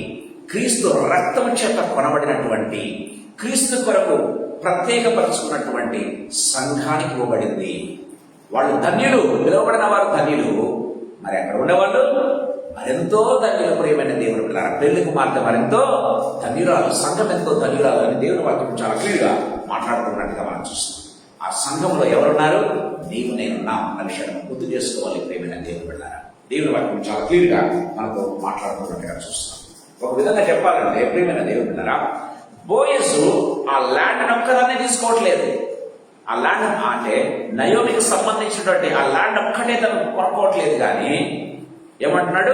క్రీస్తు రక్తం చేత కొనబడినటువంటి, క్రీస్తు కొరకు ప్రత్యేకపరుచుకున్నటువంటి సంఘానికి ఇవ్వబడింది. వాళ్ళు ధన్యులు, పిలువబడిన వారు ధన్యులు. మరి అక్కడ ఉండేవాళ్ళు మరెంతో ధన్యులు. ప్రియమైన దేవుని పిల్లరా, పెళ్లి కుమార్తె మరెంతో ధన్యురాలు, సంఘం ఎంతో ధన్యురాలు అని దేవుని వాక్యం చాలా క్లియర్గా మాట్లాడుతున్నట్టుగా మనం చూస్తాం. ఆ సంఘంలో ఎవరున్నారు? నీవు నేనున్నాం అన్న విషయాన్ని గుర్తు చేసుకోవాలి. ప్రియమైన దేవుని పిల్లరా, దేవుని వాక్యం చాలా క్లియర్గా మనతో మాట్లాడుతున్నట్టుగా చూస్తాం. ఒక విధంగా చెప్పాలంటే ప్రియమైన దేవుని పిల్లరా, బోయసు ఆ ల్యాండ్ ఒక్కదాన్ని తీసుకోవట్లేదు. ఆ ల్యాండ్ అంటే నయోమికి సంబంధించినటువంటి ఆ ల్యాండ్ ఒక్కటే తను కొనుక్కోవట్లేదు. కానీ ఏమంటున్నాడు?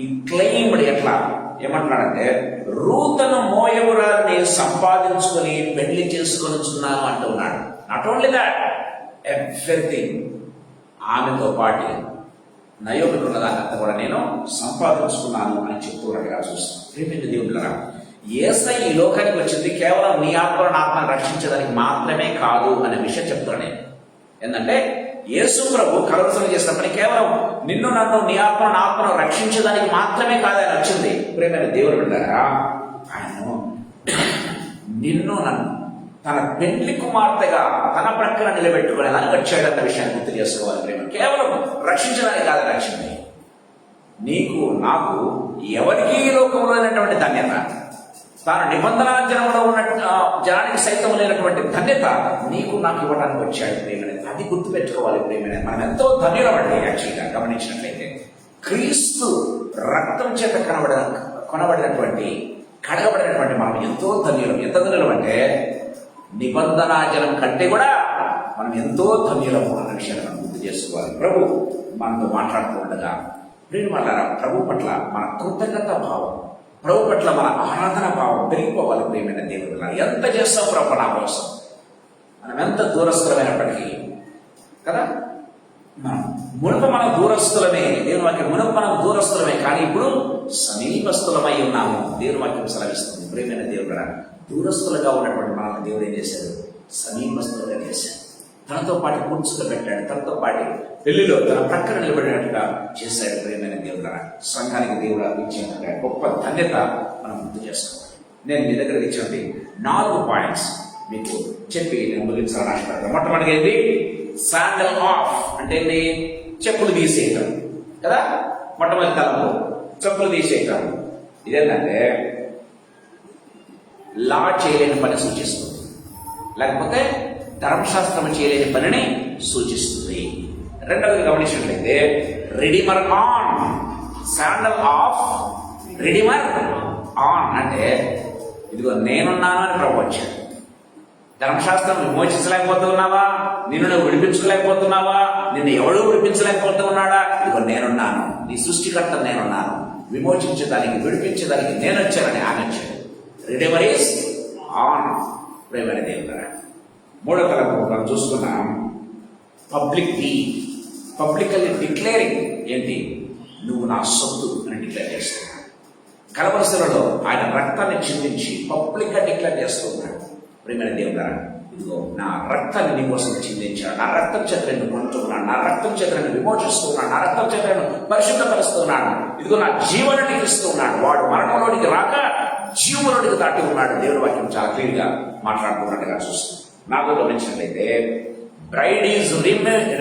ఈ క్లెయిమ్డ్ ఎట్లా ఏమంటున్నాడంటే, రూతను మోయబురాన్ని సంపాదించుకొని పెళ్లి చేసుకొనిచున్నాను అంటున్నాడు. నాట్ ఓన్లీ దాట్, ఎవ్రీథింగ్, ఆమెతో పాటు నయోమికి ఉన్నదాన్ని కూడా నేను సంపాదించుకున్నాను అని చెప్తున్నట్టుగా చూస్తాను. ప్రియమైన దేవుళ్ళరా, యేసయ్య ఈ లోకానికి వచ్చింది కేవలం నీ ఆత్మను ఆత్మను రక్షించడానికి మాత్రమే కాదు అనే విషయం చెప్తున్నాను నేను. ఏంటంటే యేసు ప్రభు కలవరసలు చేసిన పని కేవలం నిన్ను నన్ను నీ ఆత్మను ఆత్మను రక్షించడానికి మాత్రమే కాదు ఆయన వచ్చింది. ప్రియమైన దేవుని బిడ్డలారా, ఆయన నిన్ను నన్ను తన పెళ్లి కుమార్తెగా తన ప్రక్కన నిలబెట్టుకునేదానికి వచ్చాడన్న విషయాన్ని గుర్తు చేసుకోవాలి. ప్రేమ కేవలం రక్షించడానికి కాదు రక్షింది. నీకు నాకు ఎవరికి ఈ లోకంలో లేనటువంటి ధన్యత, తాను నిబంధన జనంలో ఉన్న జనానికి సైతం లేనటువంటి ధన్యత నీకు నాకు ఇవ్వడానికి వచ్చాడు. ప్రేమనే అది గుర్తుపెట్టుకోవాలి. ప్రేమనే మనం ఎంతో ధన్యులమండి. యాక్చువల్గా గమనించినట్లయితే క్రీస్తు రక్తం చేత కొనబడినటువంటి కడగబడినటువంటి మనం ఎంతో ధన్యులం. ఎంత ధన్యులం అంటే నిబంధన జనం కంటే కూడా మనం ఎంతో ధన్యులము అన్న విషయాన్ని మనం గుర్తు చేసుకోవాలి. ప్రభు మనతో మాట్లాడుతూ ఉండగా ప్రభు పట్ల మన కృతజ్ఞత భావం, ప్రభు పట్ల మన ఆరాధన భావం పెరిగిపోవాలి. ప్రియమైన దేవుడు, ఎంత చేస్తాం ప్రభు నా కోసం, మనం ఎంత దూరస్థులమైనప్పటికీ కదా, మునుపు మనం దూరస్థులమే, దేవుని వాక్యం మునుపు మనం దూరస్థులమే, కానీ ఇప్పుడు సమీపస్థులమై ఉన్నాము. దేవుని వాక్యం సెలవిస్తుంది. ప్రియమైన దేవుడు, దూరస్థులుగా ఉన్నటువంటి మనకు దేవుడు ఏం చేశాడు? సమీపస్థులుగా చేశాడు. తనతో పాటు కూర్చుకోబెట్టాడు, తనతో పాటు పెళ్లిలో తన ప్రక్కన నిలబడినట్టుగా చేశాడు. ప్రియమైన దేవుడు, సంఘానికి దేవుడు ఇచ్చినట్టుగా గొప్ప ధన్యత మనం గుర్తు చేసుకోవాలి. నేను మీ దగ్గర ఇచ్చినటువంటి 4 పాయింట్స్ మీకు చెప్పి నేను ముగించాలని ఆశపడతాను. మొట్టమొదటిగా ఏంటి? శాండల్ ఆఫ్ అంటే ఏంటి? చెప్పులు తీసేయటం కదా. మొట్టమొదటి తలము చెప్పులు తీసేయటం. ఇదేంటంటే లా చేయలేని పని సూచిస్తుంది, లేకపోతే ధర్మశాస్త్రం చేయలేని పనిని సూచిస్తుంది. రెండవది గమనించినట్లయితే redeemer on, sandal of, redeemer on అంటే ఇదిగో నేనున్నాను అని ప్రభు వచ్చాడు. ధర్మశాస్త్రం విమోచించలేకపోతున్నావా? నిన్ను నువ్వు విడిపించలేకపోతున్నావా? నిన్ను ఎవడు విడిపించలేకపోతున్నాడా? ఇదిగో నేనున్నాను, నీ సృష్టికర్త నేనున్నాను, విమోచించడానికి విడిపించడానికి నేను వచ్చానని ఆయన వచ్చాడు. Redeemer is on. ప్రియమైన దేవుడా, మూడో తరగతి మనం చూసుకున్నాం పబ్లిక్ డీడ్, పబ్లికల్లీ డిక్లేరింగ్. ఏంటి? నువ్వు నా సొత్తు అని డిక్లేర్ చేస్తున్నాడు. కలవరసలలో ఆయన రక్తాన్ని చిందించి పబ్లిక్ గా డిక్లేర్ చేస్తున్నాడు. ప్రియమైన దేవుడా, ఇదిగో నా రక్తాన్ని నీ కోసం చిందించాడు, నా రక్తం చేత నేను పొందుతున్నాను, నా రక్తం చేత నేను విమోచిస్తున్నాను, నా రక్తం చేత నేను పరిశుద్ధపరుస్తున్నాను, ఇదిగో నా జీవనానికి ఇస్తున్నాడు. వాడు మరణంలోనికి రాక జీవులోనికి దాటి ఉన్నాడు. దేవుడి వాక్యం చాలా క్లియర్ గా మాట్లాడుతున్నట్టుగా చూస్తున్నాం. నాతో గమనించినట్లయితే బ్రైడ్ ఈజ్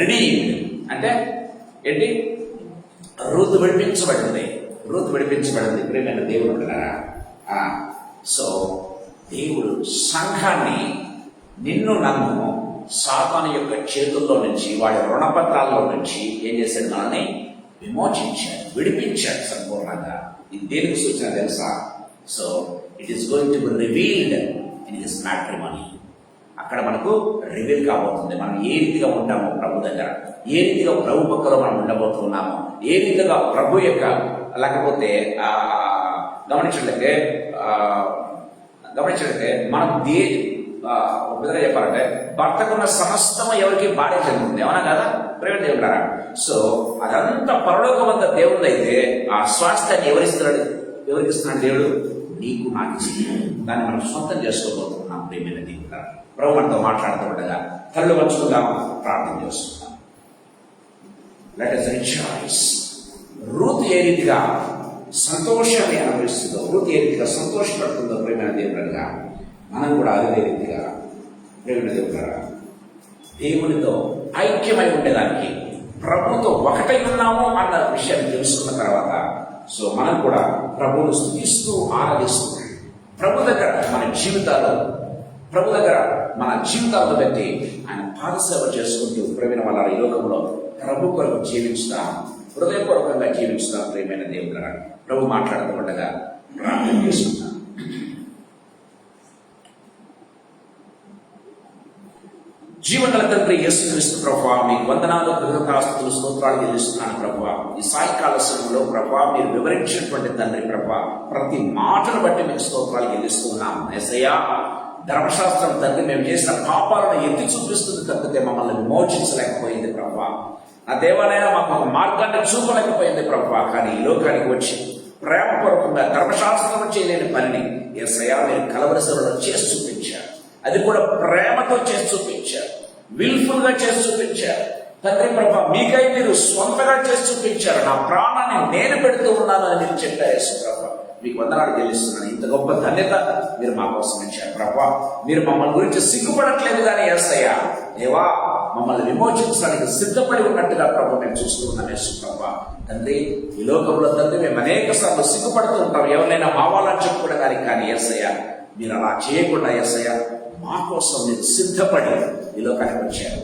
రిడీమ్డ్ అంటే ఏంటి? రూతు విడిపించబడింది. ప్రియమైన దేవుడు ఉన్నారా? సో దేవుడు సంఘాన్ని, నిన్ను నన్ను సాతాను యొక్క చేతుల్లో నుంచి, వాడి రుణపత్రాల్లో నుంచి ఏం చేశాడు? మనల్ని విమోచించాడు, విడిపించాడు సంపూర్ణంగా. ఇది దేనికి సూచన తెలుసా? So it is going to be revealed in his matrimony. అక్కడ మనకు రివీల్ కాబోతుంది మనం ఏ రీతిగా ఉంటామో ప్రభు దగ్గర, ఏ రీతిగా ప్రభు పక్కలో మనం ఉండబోతున్నామో, ఏ రీతిగా ప్రభు యొక్క, లేకపోతే గమనించట్లయితే మనం విధంగా చెప్పాలంటే భర్తకున్న సమస్తం ఎవరికి భార్య చెందుతుంది, అవునా కదా? ప్రేమ దేవుడారా? సో అదంతా పరలోకం వద్ద దేవుడు అయితే ఆ స్వాస్థ్యాన్ని ఎవరికి ఇస్తున్నాడు? దేవుడు నీకు, నాకు ఇస్తున్నాడు. దాన్ని మనం సొంతం చేసుకోబోతున్నాం. ప్రేమైన దేవుడారా, ప్రభు మనతో మాట్లాడుతూ ఉండగా కళ్ళు వంచుకుందాం, ప్రార్థన చేస్తున్నాం. Let us rejoice. రూతు ఏ రీతిగా సంతోషాన్ని అనుభవిస్తుందో, రూతు ఏ రీతిగా సంతోషపడుతుందో ప్రేమైన దేవుడుగా మనం కూడా అదే రీతిగా ప్రేమైన దేవుడుగా దేవునితో ఐక్యమై ఉండేదానికి, ప్రభుతో ఒకటై ఉన్నాము అన్న విషయాన్ని తెలుసుకున్న తర్వాత సో మనం కూడా ప్రభువును స్తుతిస్తూ ఆరాధిస్తూ ప్రభు దగ్గర మన జీవితాలను బట్టి ఆయన పాదసేవ చేసుకుంటూ ప్రేమైన వాళ్ళ ఈ లోకంలో ప్రభు కొరకు జీవించుతాం, హృదయపూర్వకంగా జీవించుతాం. ప్రేమైన దేవుడు ప్రభు మాట్లాడుతుండగా ప్రార్థన చేసుకుంటాం. జీవగల తండ్రి యేసుక్రీస్తు ప్రభువా, మీకు వందనాలు, కృతజ్ఞతాస్తుతులు, స్తోత్రాలు చెల్లిస్తున్నాను ప్రభువా. ఈ సాయంకాల సమయంలో ప్రభువా మీరు వివరించినటువంటి తండ్రి ప్రభువా, ప్రతి మాటను బట్టి మీకు స్తోత్రాలు చెల్లిస్తున్నాం. యేసయ్యా, ధర్మశాస్త్రం తండ్రి మేము చేసిన పాపాలను ఎత్తి చూపిస్తుంది తప్పితే మమ్మల్ని విమోచించలేకపోయింది ప్రభువా. ఆ దేవాలయం మాకు ఒక మార్గాన్ని చూపలేకపోయింది ప్రభువా. కానీ ఈ లోకానికి వచ్చి ప్రేమపూర్వకంగా ధర్మశాస్త్రం చేయలేని పనిని యేసయ్యా మీరు కలవరసలలో చేసి చూపించారు. అది కూడా ప్రేమతో చేసి చూపించారు, విల్ఫుల్ గా చేసి చూపించారు తండ్రి ప్రభా. మీకై మీరు స్వంతగా చేసి చూపించారు. నా ప్రాణాన్ని నేను పెడుతూ ఉన్నాను అని మీరు చెప్పారు యేసు ప్రభా. మీకు వందనాలు చెల్లిస్తున్నాను. ఇంత గొప్ప ధన్యత మీరు మా కోసం ఇచ్చారు ప్రభా. మీరు మమ్మల్ని గురించి సిగ్గుపడట్లేదు కానీ యేసయ్యా దేవా, మమ్మల్ని విమోచించడానికి సిద్ధపడి ఉన్నట్టుగా ప్రభు మేము చూస్తున్నాం యేసు ప్రభా. తండ్రి, ఈ లోకంలో తండ్రి మేము అనేక సార్లు సిగ్గుపడుతూ ఉంటాం ఎవరైనా మావాలని చెప్పుకోవడానికి, కానీ యేసయ్యా మీరు అలా చేయకుండా యేసయ్యా మా కోసం మీరు సిద్ధపడి ఈ లోకానికి వచ్చారు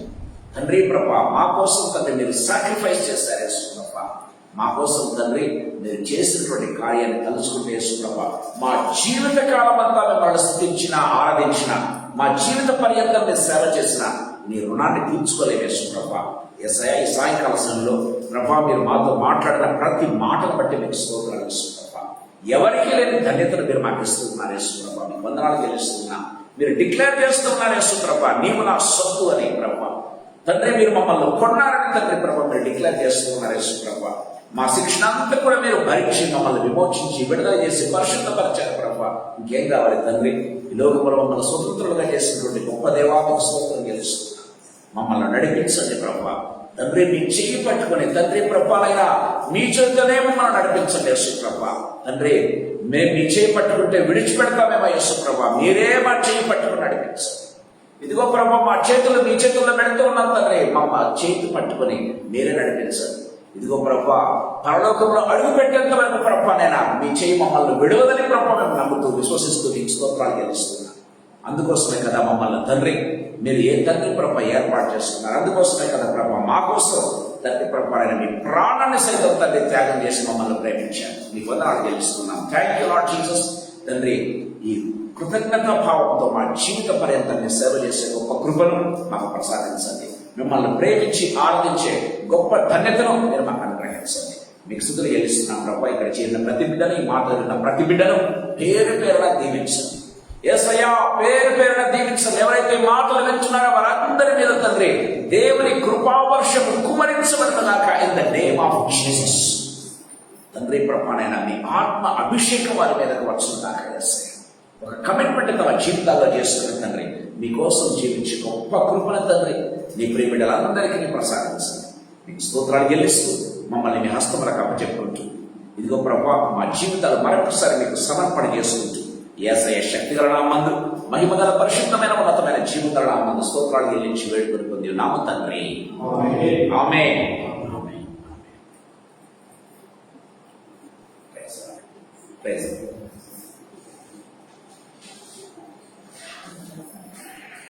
తండ్రి ప్రభా. మా కోసం తండ్రి మీరు సాక్రిఫైస్ చేశారు యేసు ప్రభా. మా కోసం తండ్రి మీరు చేసినటువంటి కార్యాన్ని తలుచుకుంటే యేసు ప్రభా, మా జీవిత కాలం అంతా మిమ్మల్ని స్తుతించిన, ఆరాధించిన, మా జీవిత పర్యంతం మీరు సేవ చేసిన మీ రుణాన్ని తీర్చుకోలేము యేసు ప్రభా. యేసయ్యా, ఈ సాయంకాల సమయంలో ప్రభా మీరు మాతో మాట్లాడిన ప్రతి మాటను బట్టి మీకు స్తోత్రాలు యేసు ప్రభా. ఎవరికి లేని ధన్యతను మీరు మాకు ఇస్తున్నారు యేసు ప్రభా. మీకు వందనాలు చెల్లిస్తున్నా. మీరు డిక్లేర్ చేస్తున్నారు యేసు ప్రభా, నీవు నా సొత్తు అని ప్రభా. తండ్రి మీరు మమ్మల్ని కొన్నారని తండ్రి ప్రభా మీరు డిక్లేర్ చేస్తున్నారు యేసు ప్రభా. మా శిక్షణ అంతా కూడా మీరు భరించి మమ్మల్ని విమోచించి విడుదల చేసి పరిశుద్ధపరిచారు ప్రభా. ఇంకేం కావాలి తండ్రి? ఈ లోకంలో మమ్మల్ని స్వతంత్రులుగా చేసినటువంటి గొప్ప దేవాలకు స్తోత్రం తెలుస్తున్నా. మమ్మల్ని నడిపించండి ప్రభా. తండ్రి మీ చెయ్యి పట్టుకుని తండ్రి ప్రభాలైనా మీ చేతనే మమ్మల్ని నడిపించండి యేసు ప్రభా. తండ్రి మేము మీ చేయి పట్టుకుంటే విడిచిపెడతామేమో యేసు ప్రభా, మీరే మా చేయి పట్టుకుని నడిపించండి. ఇదిగో ప్రభా, మా చేతులు మీ చేతుల్లో పెడుతూ ఉన్నాం తండ్రి, మా చేతి పట్టుకుని మీరే నడిపించండి. ఇదిగో ప్రభా, పరలోకంలో అడుగు పెట్టేంత వరకు ప్రభా నేను మీ చేయి మమ్మల్ని విడవదని ప్రభా మేము నమ్ముతూ విశ్వసిస్తూ మీకు స్తోత్రాలు చెల్లిస్తున్నాను. అందుకోసమే కదా మమ్మల్ని తండ్రి మీరు ఏ తండ్రి ప్రభ ఏర్పాటు చేస్తున్నారు. అందుకోసమే కదా ప్రభ మా కోసం తండ్రి ప్రభ మీ ప్రాణాన్ని సైతం తండ్రి త్యాగం చేసి మమ్మల్ని ప్రేమించారు. మీకు వందనాలు చెల్లిస్తున్నాం. Thank you lord Jesus. తండ్రి, ఈ కృతజ్ఞతా భావంతో మా జీవిత పర్యంతాన్ని సేవ చేసే గొప్ప కృపను మాకు ప్రసాదించండి. మిమ్మల్ని ప్రేమించి ఆరాధించే గొప్ప ధన్యతను మీరు మాకు అనుగ్రహించండి. మీకు స్తుతులు చెల్లిస్తున్నాం ప్రభా. ఇక్కడ చేరిన ప్రతి బిడ్డను, ఈ మాట్లాడిన ప్రతి బిడ్డను పేరు పేరున దీవించండి. యేసయ్యా, పేరు పేరున దీవించండి. ఎవరైతే మాటలు వింటున్నారో వారందరి మీద తండ్రి దేవుని కృపావర్షము కుమరించబడినదాకా in the name of Jesus. తండ్రి ప్రభానైనా మీ ఆత్మ అభిషేకం వారి మీదకు వచ్చుదాకా యేసయ్యా ఒక కమిట్మెంట్ తమ జీవితాల్లో చేసుకుని తండ్రి మీకోసం జీవించి గొప్ప కృపణ తండ్రి నీ ప్రియ బిడ్డలందరికీ ప్రసాదించండి. మీకు స్తోత్రాలు చెల్లిస్తూ మమ్మల్ని మీ హస్తములకు అప్పచెప్పుకుంటూ ఇదిగో ప్రభా మా జీవితాలు మరొకసారి మీకు సమర్పణ చేసుకుంటూ యేసయ్య శక్తిగల నామందు మహిమగల పరిశుద్ధమైన ఉన్నతమైన జీవగల నామందు స్తోత్రాలు చెల్లించి వేడుకొని పొంది ఉన్నాము తండ్రి. ఆమేన్. ప్రైజ్.